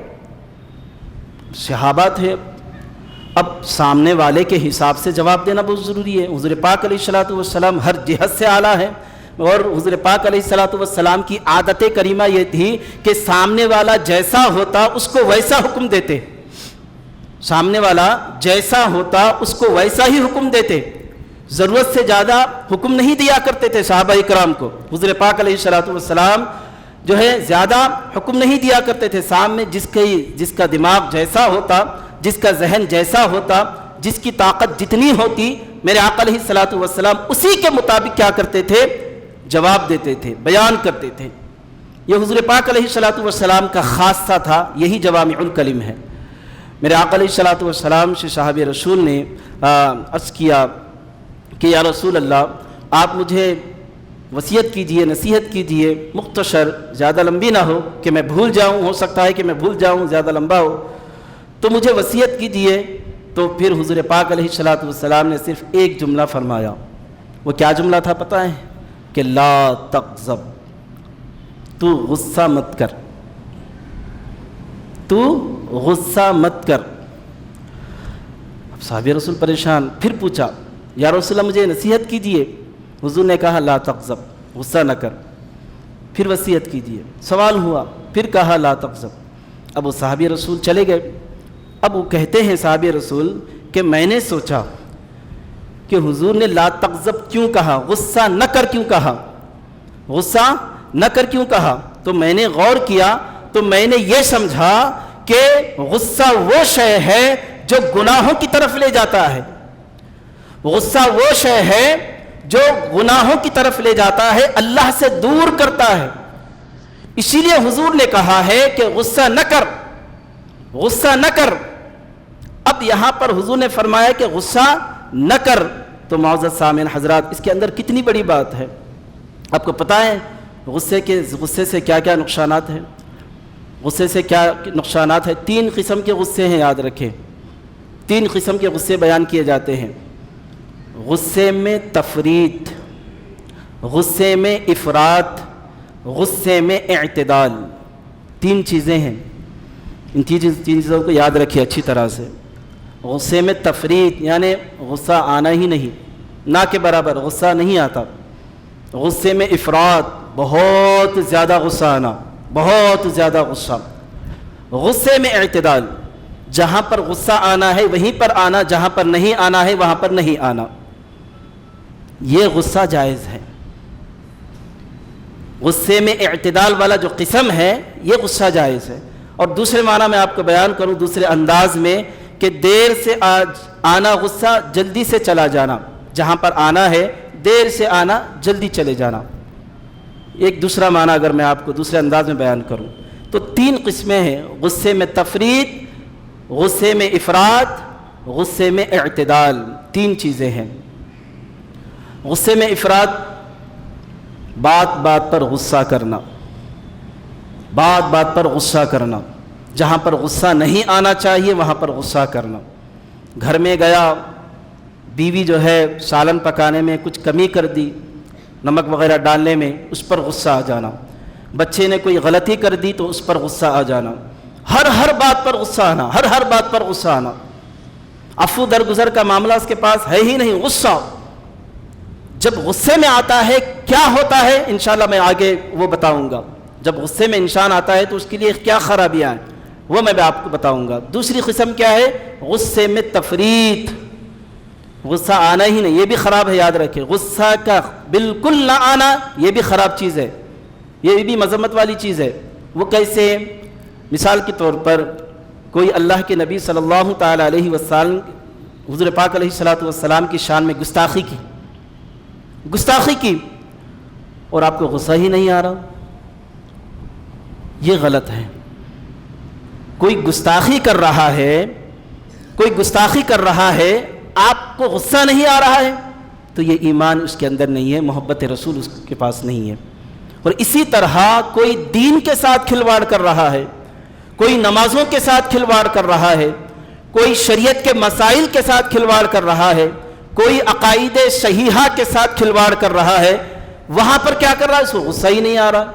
صحابہ تھے، اب سامنے والے کے حساب سے جواب دینا بہت ضروری ہے۔ حضور پاک علیہ الصلوۃ والسلام ہر جہت سے اعلیٰ ہے، اور حضور پاک علیہ الصلوۃ والسلام کی عادت کریمہ یہ تھی کہ سامنے والا جیسا ہوتا اس کو ویسا حکم دیتے، سامنے والا جیسا ہوتا اس کو ویسا ہی حکم دیتے، ضرورت سے زیادہ حکم نہیں دیا کرتے تھے صحابہ کرام کو۔ حضور پاک علیہ الصلوۃ والسلام جو ہے زیادہ حکم نہیں دیا کرتے تھے، سامنے جس کا دماغ جیسا ہوتا، جس کا ذہن جیسا ہوتا، جس کی طاقت جتنی ہوتی، میرے آقا علیہ الصلوۃ والسلام اسی کے مطابق کیا کرتے تھے؟ جواب دیتے تھے، بیان کرتے تھے۔ یہ حضور پاک علیہ الصلوۃ والسلام کا خاصہ تھا، یہی جوامع الکلم ہے۔ میرے آقا علیہ الصلوۃ والسلام سے صحابی رسول نے عرض کیا کہ یا رسول اللہ آپ مجھے وصیت کیجئے، نصیحت کیجئے، مختصر، زیادہ لمبی نہ ہو کہ میں بھول جاؤں، ہو سکتا ہے کہ میں بھول جاؤں، زیادہ لمبا ہو تو مجھے وصیت کیجئے۔ تو پھر حضور پاک علیہ الصلوۃ والسلام نے صرف ایک جملہ فرمایا، وہ کیا جملہ تھا پتہ ہے؟ کہ لا تغضب، تو غصہ مت کر، تو غصہ مت کر۔ اب صحابی رسول پریشان، پھر پوچھا یا رسول اللہ مجھے نصیحت کیجئے۔ حضور نے کہا لا تغضب، غصہ نہ کر۔ پھر وصیت کیجئے، سوال ہوا، پھر کہا لا تغضب۔ اب وہ صحابی رسول چلے گئے۔ اب وہ کہتے ہیں صحابی رسول کہ میں نے سوچا کہ حضور نے لا تغضب کیوں کہا، غصہ نہ کر کیوں کہا، غصہ نہ کر کیوں کہا؟ تو میں نے غور کیا تو میں نے یہ سمجھا کہ غصہ وہ شے ہے جو گناہوں کی طرف لے جاتا ہے، غصہ وہ شے ہے جو گناہوں کی طرف لے جاتا ہے، اللہ سے دور کرتا ہے۔ اسی لیے حضور نے کہا ہے کہ غصہ نہ کر، غصہ نہ کر۔ اب یہاں پر حضور نے فرمایا کہ غصہ نہ کر، تو معزز سامعین حضرات اس کے اندر کتنی بڑی بات ہے۔ آپ کو پتہ ہے غصے سے کیا کیا نقصانات ہیں؟ غصے سے کیا نقصانات ہیں؟ 3 قسم کے غصے ہیں، یاد رکھیں، 3 قسم کے غصے بیان کیے جاتے ہیں۔ غصے میں تفریط، غصے میں افراط، غصے میں اعتدال، 3 چیزیں ہیں۔ ان 3 چیزوں کو یاد رکھیے اچھی طرح سے۔ غصے میں تفریط یعنی غصہ آنا ہی نہیں، نہ کے برابر غصہ نہیں آتا۔ غصے میں افراط، بہت زیادہ غصہ آنا، بہت زیادہ غصہ۔ غصے میں اعتدال، جہاں پر غصہ آنا ہے وہیں پر آنا، جہاں پر نہیں آنا ہے وہاں پر نہیں آنا، یہ غصہ جائز ہے۔ غصے میں اعتدال والا جو قسم ہے یہ غصہ جائز ہے۔ اور دوسرے معنی میں آپ کو بیان کروں دوسرے انداز میں کہ دیر سے آنا غصہ، جلدی سے چلا جانا، جہاں پر آنا ہے دیر سے آنا، جلدی چلے جانا۔ ایک دوسرا معنی اگر میں آپ کو دوسرے انداز میں بیان کروں تو 3 قسمیں ہیں، غصے میں تفریط، غصے میں افراط، غصے میں اعتدال، 3 چیزیں ہیں۔ غصے میں افراط، بات بات پر غصہ کرنا، بات بات پر غصہ کرنا، جہاں پر غصہ نہیں آنا چاہیے وہاں پر غصہ کرنا۔ گھر میں گیا، بیوی جو ہے سالن پکانے میں کچھ کمی کر دی، نمک وغیرہ ڈالنے میں، اس پر غصہ آ جانا۔ بچے نے کوئی غلطی کر دی تو اس پر غصہ آ جانا۔ ہر بات پر غصہ آنا، ہر بات پر غصہ آنا۔ عفو درگزر کا معاملہ اس کے پاس ہے ہی نہیں، غصہ۔ جب غصے میں آتا ہے کیا ہوتا ہے انشاءاللہ میں آگے وہ بتاؤں گا۔ جب غصے میں انسان آتا ہے تو اس کے لیے کیا خرابیاں ہیں وہ میں آپ کو بتاؤں گا۔ دوسری قسم کیا ہے؟ غصے میں تفریط، غصہ آنا ہی نہیں، یہ بھی خراب ہے، یاد رکھیں، غصہ کا بالکل نہ آنا یہ بھی خراب چیز ہے، یہ بھی مذمت والی چیز ہے۔ وہ کیسے؟ مثال کے طور پر کوئی اللہ کے نبی صلی اللہ تعالیٰ علیہ وسلم، حضور پاک علیہ الصلوۃ والسلام کی شان میں گستاخی کی اور آپ کو غصہ ہی نہیں آ رہا، یہ غلط ہے۔ کوئی گستاخی کر رہا ہے، آپ کو غصہ نہیں آ رہا ہے، تو یہ ایمان اس کے اندر نہیں ہے، محبت رسول اس کے پاس نہیں ہے۔ اور اسی طرح کوئی دین کے ساتھ کھلواڑ کر رہا ہے، کوئی نمازوں کے ساتھ کھلواڑ کر رہا ہے، کوئی شریعت کے مسائل کے ساتھ کھلواڑ کر رہا ہے، کوئی عقائد صحیحہ کے ساتھ کھلواڑ کر رہا ہے، وہاں پر کیا کر رہا ہے؟ اس کو غصہ ہی نہیں آ رہا،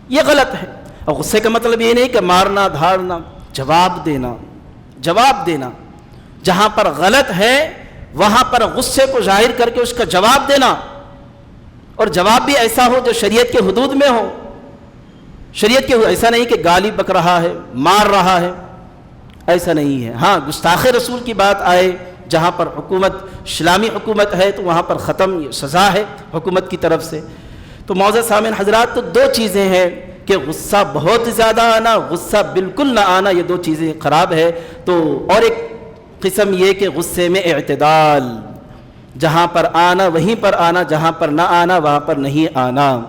یہ غلط ہے۔ اور غصے کا مطلب یہ نہیں کہ مارنا دھاڑنا، جواب دینا، جہاں پر غلط ہے وہاں پر غصے کو ظاہر کر کے اس کا جواب دینا، اور جواب بھی ایسا ہو جو شریعت کے حدود میں ہو، شریعت کے ایسا نہیں کہ گالی بک رہا ہے، مار رہا ہے، ایسا نہیں ہے۔ ہاں، گستاخ رسول کی بات آئے، جہاں پر حکومت اسلامی حکومت ہے تو وہاں پر ختم سزا ہے حکومت کی طرف سے۔ تو معزز سامعین حضرات، تو دو چیزیں ہیں کہ غصہ بہت زیادہ آنا، غصہ بالکل نہ آنا، یہ دو چیزیں خراب ہے۔ تو اور ایک قسم یہ کہ غصے میں اعتدال، جہاں پر آنا وہیں پر آنا، جہاں پر نہ آنا وہاں پر نہیں آنا۔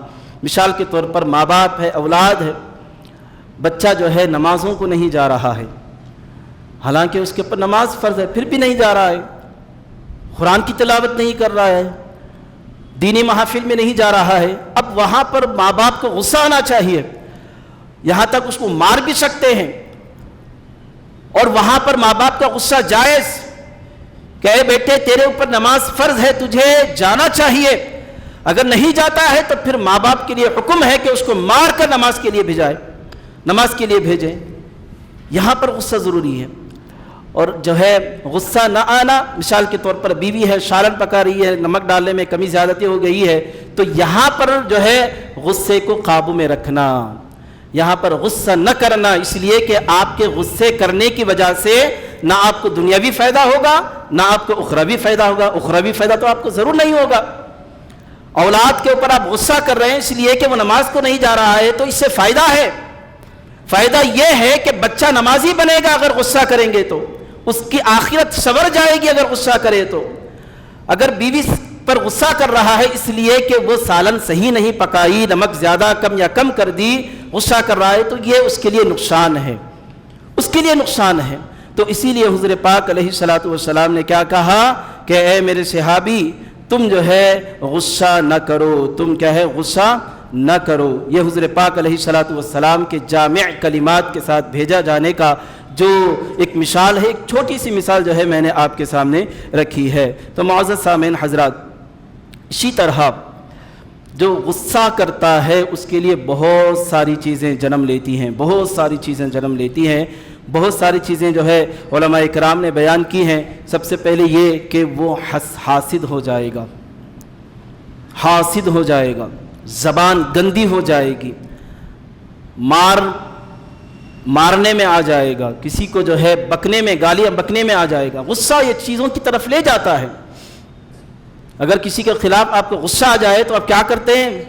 مثال کے طور پر ماں باپ ہے، اولاد ہے، بچہ جو ہے نمازوں کو نہیں جا رہا ہے، حالانکہ اس کے اوپر نماز فرض ہے، پھر بھی نہیں جا رہا ہے، قرآن کی تلاوت نہیں کر رہا ہے، دینی محافل میں نہیں جا رہا ہے، اب وہاں پر ماں باپ کو غصہ آنا چاہیے، یہاں تک اس کو مار بھی سکتے ہیں، اور وہاں پر ماں باپ کا غصہ جائز کہ اے بیٹے تیرے اوپر نماز فرض ہے، تجھے جانا چاہیے، اگر نہیں جاتا ہے تو پھر ماں باپ کے لیے حکم ہے کہ اس کو مار کر نماز کے لیے بھیجیں، یہاں پر غصہ ضروری ہے۔ اور جو ہے غصہ نہ آنا، مثال کے طور پر بیوی ہے، سالن پکا رہی ہے، نمک ڈالنے میں کمی زیادتی ہو گئی ہے، تو یہاں پر جو ہے غصے کو قابو میں رکھنا، یہاں پر غصہ نہ کرنا، اس لیے کہ آپ کے غصے کرنے کی وجہ سے نہ آپ کو دنیاوی فائدہ ہوگا نہ آپ کو اخروی فائدہ ہوگا، اخروی فائدہ تو آپ کو ضرور نہیں ہوگا۔ اولاد کے اوپر آپ غصہ کر رہے ہیں اس لیے کہ وہ نماز کو نہیں جا رہا ہے، تو اس سے فائدہ ہے، فائدہ یہ ہے کہ بچہ نمازی بنے گا اگر غصہ کریں گے، تو اس کی آخرت سنور جائے گی اگر غصہ کرے تو۔ اگر بیوی پر غصہ کر رہا ہے اس لیے کہ وہ سالن صحیح نہیں پکائی، نمک زیادہ کم کر دی، غصہ کر رہا ہے، تو یہ اس کے لیے نقصان ہے، تو اسی لیے حضور پاک علیہ الصلوۃ والسلام نے کیا کہا کہ اے میرے صحابی، تم جو ہے غصہ نہ کرو، تم کیا ہے غصہ نہ کرو۔ یہ حضور پاک علیہ الصلوۃ والسلام کے جامع کلمات کے ساتھ بھیجا جانے کا جو ایک مثال ہے، ایک چھوٹی سی مثال جو ہے میں نے آپ کے سامنے رکھی ہے۔ تو معزز سامعین حضرات، اسی طرح جو غصہ کرتا ہے اس کے لیے بہت ساری چیزیں جنم لیتی ہیں، بہت ساری چیزیں جو ہے علماء اکرام نے بیان کی ہیں۔ سب سے پہلے یہ کہ وہ حاسد ہو جائے گا، زبان گندی ہو جائے گی، مارنے میں آ جائے گا، کسی کو جو ہے بکنے میں، گالیاں بکنے میں آ جائے گا۔ غصہ یہ چیزوں کی طرف لے جاتا ہے۔ اگر کسی کے خلاف آپ کو غصہ آ جائے تو آپ کیا کرتے ہیں؟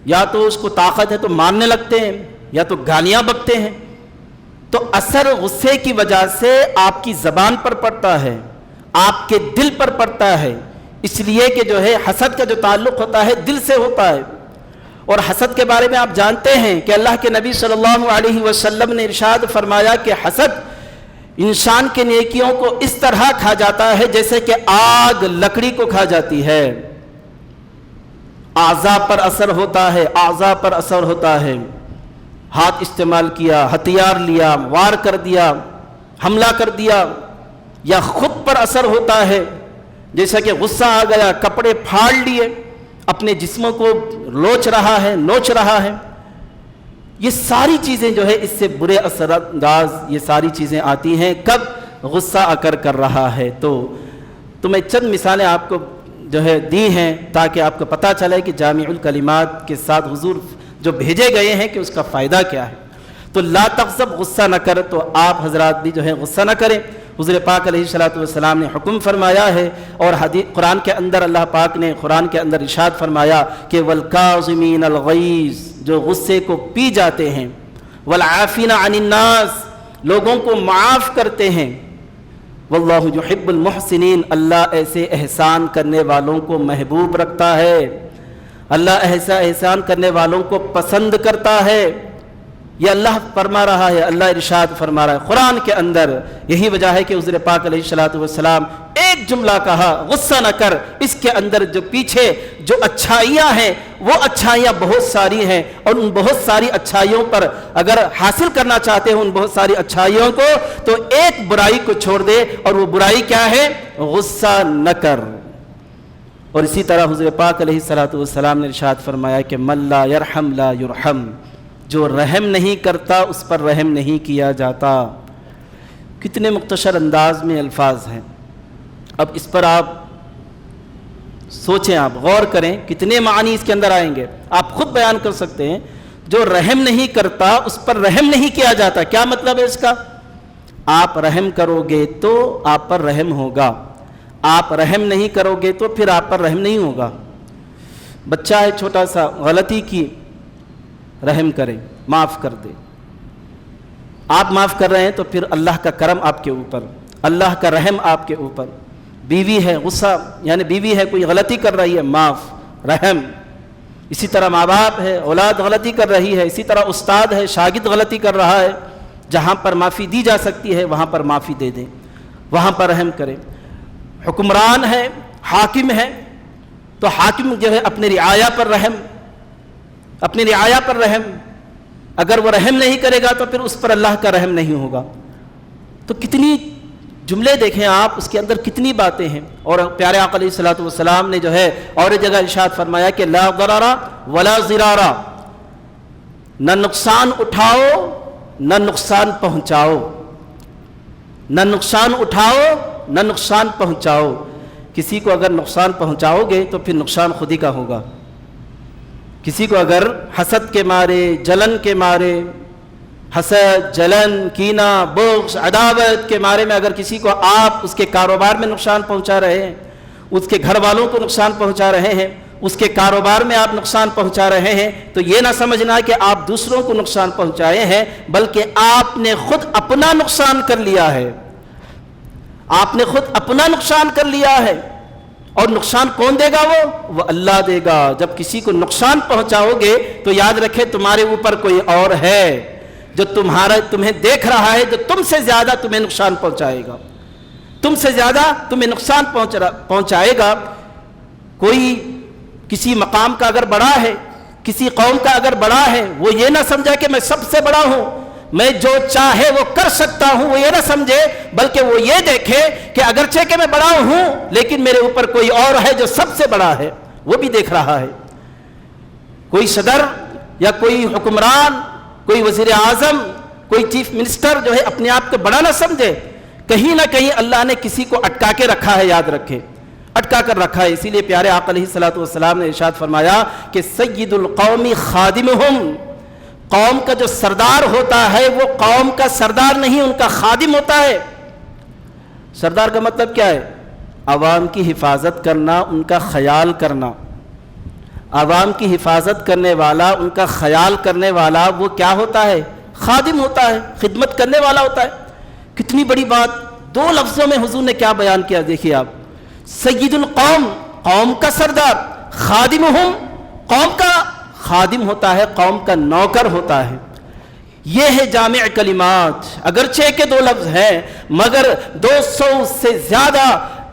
یا تو اس کو طاقت ہے تو مارنے لگتے ہیں، یا تو گالیاں بکتے ہیں۔ تو اثر غصے کی وجہ سے آپ کی زبان پر پڑتا ہے، آپ کے دل پر پڑتا ہے، اس لیے کہ جو ہے حسد کا جو تعلق ہوتا ہے دل سے ہوتا ہے۔ اور حسد کے بارے میں آپ جانتے ہیں کہ اللہ کے نبی صلی اللہ علیہ وسلم نے ارشاد فرمایا کہ حسد انسان کے نیکیوں کو اس طرح کھا جاتا ہے جیسے کہ آگ لکڑی کو کھا جاتی ہے، اعضاء پر اثر ہوتا ہے، ہاتھ استعمال کیا، ہتھیار لیا، وار کر دیا، حملہ کر دیا، یا خود پر اثر ہوتا ہے، جیسا کہ غصہ آ گیا، کپڑے پھاڑ لیے، اپنے جسموں کو نوچ رہا ہے۔ یہ ساری چیزیں جو ہے اس سے برے اثر انداز یہ ساری چیزیں آتی ہیں کب غصہ آ کر رہا ہے۔ تو میں چند مثالیں آپ کو جو ہے دی ہیں تاکہ آپ کو پتہ چلے کہ جامع الکلمات کے ساتھ حضور جو بھیجے گئے ہیں کہ اس کا فائدہ کیا ہے۔ تو لا تغضب، غصہ نہ کر، تو آپ حضرات بھی جو ہے غصہ نہ کریں۔ حضور پاک علیہ الصلوۃ والسلام نے حکم فرمایا ہے، اور قرآن کے اندر اللہ پاک نے قرآن کے اندر ارشاد فرمایا کہ والکاظمین الغیظ، جو غصے کو پی جاتے ہیں، والعافین عن الناس، لوگوں کو معاف کرتے ہیں، واللہ یحب المحسنین، اللہ ایسے احسان کرنے والوں کو محبوب رکھتا ہے، اللہ ایسا احسان کرنے والوں کو پسند کرتا ہے۔ یہ اللہ فرما رہا ہے، اللہ ارشاد فرما رہا ہے قرآن کے اندر۔ یہی وجہ ہے کہ حضور پاک علیہ الصلوۃ والسلام ایک جملہ کہا، غصہ نہ کر، اس کے اندر جو پیچھے جو اچھائیاں ہیں وہ اچھائیاں بہت ساری ہیں، اور ان بہت ساری اچھائیوں پر اگر حاصل کرنا چاہتے ہیں ان بہت ساری اچھائیوں کو، تو ایک برائی کو چھوڑ دے، اور وہ برائی کیا ہے؟ غصہ نہ کر۔ اور اسی طرح حضور پاک علیہ الصلوۃ والسلام نے ارشاد فرمایا کہ من لا یرحم لا یرحم، جو رحم نہیں کرتا اس پر رحم نہیں کیا جاتا۔ کتنے مختصر انداز میں الفاظ ہیں، اب اس پر آپ سوچیں، آپ غور کریں، کتنے معنی اس کے اندر آئیں گے، آپ خود بیان کر سکتے ہیں۔ جو رحم نہیں کرتا اس پر رحم نہیں کیا جاتا، کیا مطلب ہے اس کا؟ آپ رحم کرو گے تو آپ پر رحم ہوگا، آپ رحم نہیں کرو گے تو پھر آپ پر رحم نہیں ہوگا۔ بچہ ہے چھوٹا سا، غلطی کی، رحم کریں، معاف کر دے، آپ معاف کر رہے ہیں تو پھر اللہ کا کرم آپ کے اوپر، اللہ کا رحم آپ کے اوپر۔ بیوی ہے، غصہ یعنی بیوی ہے، کوئی غلطی کر رہی ہے، معاف، رحم۔ اسی طرح ماں باپ ہے، اولاد غلطی کر رہی ہے، اسی طرح استاد ہے، شاگرد غلطی کر رہا ہے، جہاں پر معافی دی جا سکتی ہے وہاں پر معافی دے دیں، وہاں پر رحم کریں۔ حکمران ہے، حاکم ہے، تو حاکم جو ہے اپنے رعایا پر رحم، اپنی رعایا پر رحم، اگر وہ رحم نہیں کرے گا تو پھر اس پر اللہ کا رحم نہیں ہوگا۔ تو کتنی جملے دیکھیں آپ، اس کے اندر کتنی باتیں ہیں۔ اور پیارے آقا علیہ الصلوۃ والسلام نے جو ہے اور ایک جگہ ارشاد فرمایا کہ لا ضرر ولا ضرار، نہ نقصان اٹھاؤ نہ نقصان پہنچاؤ، نہ نقصان اٹھاؤ نہ نقصان پہنچاؤ۔ کسی کو اگر نقصان پہنچاؤ گے تو پھر نقصان خود ہی کا ہوگا۔ کسی کو اگر حسد کے مارے، جلن کے مارے، حسد، جلن، کینہ، بغض، عداوت کے مارے میں اگر کسی کو آپ اس کے کاروبار میں نقصان پہنچا رہے ہیں، اس کے گھر والوں کو نقصان پہنچا رہے ہیں، اس کے کاروبار میں آپ نقصان پہنچا رہے ہیں، تو یہ نہ سمجھنا کہ آپ دوسروں کو نقصان پہنچائے ہیں، بلکہ آپ نے خود اپنا نقصان کر لیا ہے، آپ نے خود اپنا نقصان کر لیا ہے۔ اور نقصان کون دے گا؟ وہ اللہ دے گا۔ جب کسی کو نقصان پہنچاؤ گے تو یاد رکھے تمہارے اوپر کوئی اور ہے جو تمہیں دیکھ رہا ہے، جو تم سے زیادہ تمہیں نقصان پہنچائے گا، تم سے زیادہ تمہیں نقصان پہنچائے گا۔ کوئی کسی مقام کا اگر بڑا ہے، کسی قوم کا اگر بڑا ہے، وہ یہ نہ سمجھا کہ میں سب سے بڑا ہوں، میں جو چاہے وہ کر سکتا ہوں، وہ یہ نہ سمجھے، بلکہ وہ یہ دیکھے کہ اگرچہ کہ میں بڑا ہوں لیکن میرے اوپر کوئی اور ہے جو سب سے بڑا ہے، وہ بھی دیکھ رہا ہے۔ کوئی صدر یا کوئی حکمران، کوئی وزیر اعظم، کوئی چیف منسٹر جو ہے اپنے آپ کو بڑا نہ سمجھے، کہیں نہ کہیں اللہ نے کسی کو اٹکا کے رکھا ہے، یاد رکھے، اٹکا کر رکھا ہے۔ اسی لیے پیارے آقا علیہ الصلوۃ والسلام نے ارشاد فرمایا کہ سید القوم خادمہم، قوم کا جو سردار ہوتا ہے وہ قوم کا سردار نہیں، ان کا خادم ہوتا ہے۔ سردار کا مطلب کیا ہے؟ عوام کی حفاظت کرنا، ان کا خیال کرنا۔ عوام کی حفاظت کرنے والا، ان کا خیال کرنے والا، وہ کیا ہوتا ہے؟ خادم ہوتا ہے، خدمت کرنے والا ہوتا ہے۔ کتنی بڑی بات، دو لفظوں میں حضور نے کیا بیان کیا، دیکھیے آپ، سید القوم، قوم کا سردار، خادمہم، قوم کا خادم ہوتا ہے، قوم کا نوکر ہوتا ہے۔ یہ ہے جامع کلمات، اگرچہ کہ دو لفظ ہیں مگر 200 سے زیادہ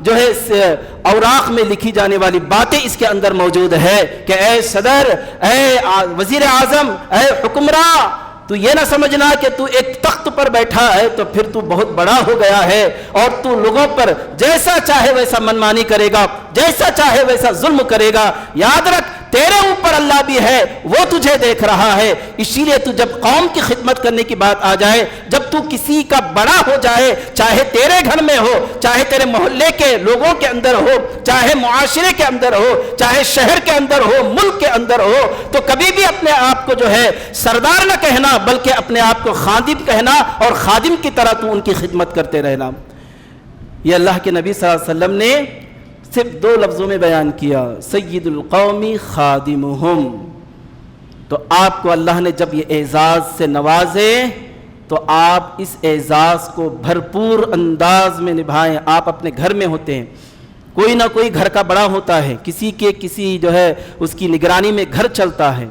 جو ہے اوراق میں لکھی جانے والی باتیں اس کے اندر موجود ہے کہ اے صدر، اے وزیر اعظم، اے حکمراں، تو یہ نہ سمجھنا کہ تو ایک تخت پر بیٹھا ہے تو پھر تو بہت بڑا ہو گیا ہے اور تو لوگوں پر جیسا چاہے ویسا منمانی کرے گا، جیسا چاہے ویسا ظلم کرے گا۔ یاد رکھ تیرے اوپر اللہ بھی ہے، وہ تجھے دیکھ رہا ہے۔ اسی لیے تو جب قوم کی خدمت کرنے کی بات آ جائے، جب تو کسی کا بڑا ہو جائے، چاہے تیرے گھر میں ہو، چاہے تیرے محلے کے لوگوں کے اندر ہو، چاہے معاشرے کے اندر ہو، چاہے شہر کے اندر ہو، ملک کے اندر ہو، تو کبھی بھی اپنے آپ کو جو ہے سردار نہ کہنا، بلکہ اپنے آپ کو خادم کہنا اور خادم کی طرح تو ان کی خدمت کرتے رہنا۔ یہ اللہ کے نبی صلی اللہ علیہ وسلم نے صرف 2 لفظوں میں بیان کیا، سید القوم خادمہم۔ تو آپ کو اللہ نے جب یہ اعزاز سے نوازے تو آپ اس اعزاز کو بھرپور انداز میں نبھائیں۔ آپ اپنے گھر میں ہوتے ہیں، کوئی نہ کوئی گھر کا بڑا ہوتا ہے، کسی جو ہے اس کی نگرانی میں گھر چلتا ہے،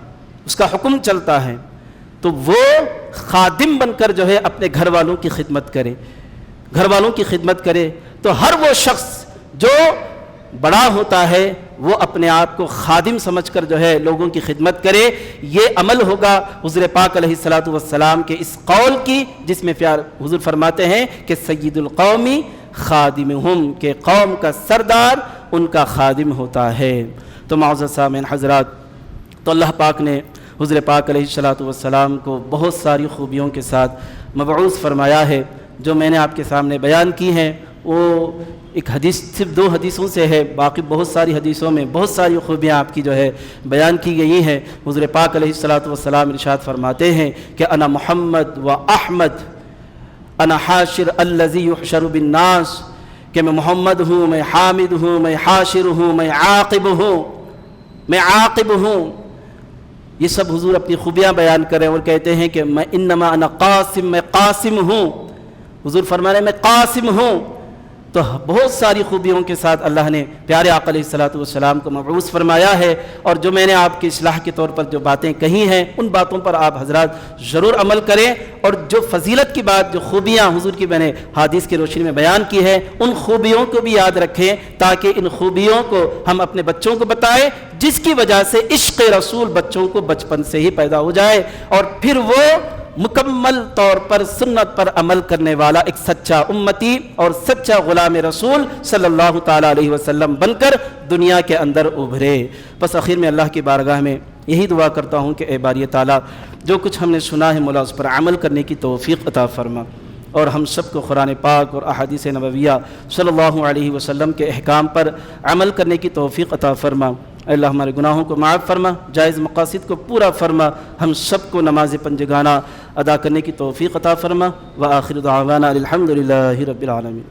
اس کا حکم چلتا ہے، تو وہ خادم بن کر جو ہے اپنے گھر والوں کی خدمت کرے، گھر والوں کی خدمت کرے۔ تو ہر وہ شخص جو بڑا ہوتا ہے وہ اپنے آپ کو خادم سمجھ کر جو ہے لوگوں کی خدمت کرے۔ یہ عمل ہوگا حضور پاک علیہ الصلوۃ والسلام کے اس قول کی، جس میں حضور فرماتے ہیں کہ سید القوم خادمہم، کہ قوم کا سردار ان کا خادم ہوتا ہے۔ تو معزز سامعین حضرات، تو اللہ پاک نے حضور پاک علیہ الصلوۃ والسلام کو بہت ساری خوبیوں کے ساتھ مبعوث فرمایا ہے، جو میں نے آپ کے سامنے بیان کی ہیں۔ وہ ایک حدیث، صرف 2 حدیثوں سے ہے، باقی بہت ساری حدیثوں میں بہت ساری خوبیاں آپ کی جو ہے بیان کی گئی ہیں۔ حضور پاک علیہ الصلوۃ والسلام ارشاد فرماتے ہیں کہ انا محمد و احمد انا حاشر الذی یحشر بالناس، کہ میں محمد ہوں، میں حامد ہوں، میں حاشر ہوں، میں عاقب ہوں۔ یہ سب حضور اپنی خوبیاں بیان کریں اور کہتے ہیں کہ میں انما انا قاسم، میں قاسم ہوں۔ حضور فرما رہے ہیں میں قاسم ہوں۔ تو بہت ساری خوبیوں کے ساتھ اللہ نے پیارے آقا علیہ الصلوۃ والسلام کو مبعوث فرمایا ہے، اور جو میں نے آپ کی اصلاح کے طور پر جو باتیں کہی ہیں ان باتوں پر آپ حضرات ضرور عمل کریں، اور جو فضیلت کی بات، جو خوبیاں حضور کی میں نے حدیث کی روشنی میں بیان کی ہے، ان خوبیوں کو بھی یاد رکھیں، تاکہ ان خوبیوں کو ہم اپنے بچوں کو بتائیں، جس کی وجہ سے عشق رسول بچوں کو بچپن سے ہی پیدا ہو جائے، اور پھر وہ مکمل طور پر سنت پر عمل کرنے والا ایک سچا امتی اور سچا غلام رسول صلی اللہ تعالیٰ علیہ وسلم بن کر دنیا کے اندر ابھرے۔ بس آخر میں اللہ کی بارگاہ میں یہی دعا کرتا ہوں کہ اے باری تعالیٰ، جو کچھ ہم نے سنا ہے مولا اس پر عمل کرنے کی توفیق عطا فرما، اور ہم سب کو قرآن پاک اور احادیث نبویہ صلی اللہ علیہ وسلم کے احکام پر عمل کرنے کی توفیق عطا فرما۔ اے اللہ ہمارے گناہوں کو معاف فرما، جائز مقاصد کو پورا فرما، ہم سب کو نماز پنجگانہ ادا کرنے کی توفیق عطا فرما۔ وآخر دعوانا الحمد للہ رب العالمین۔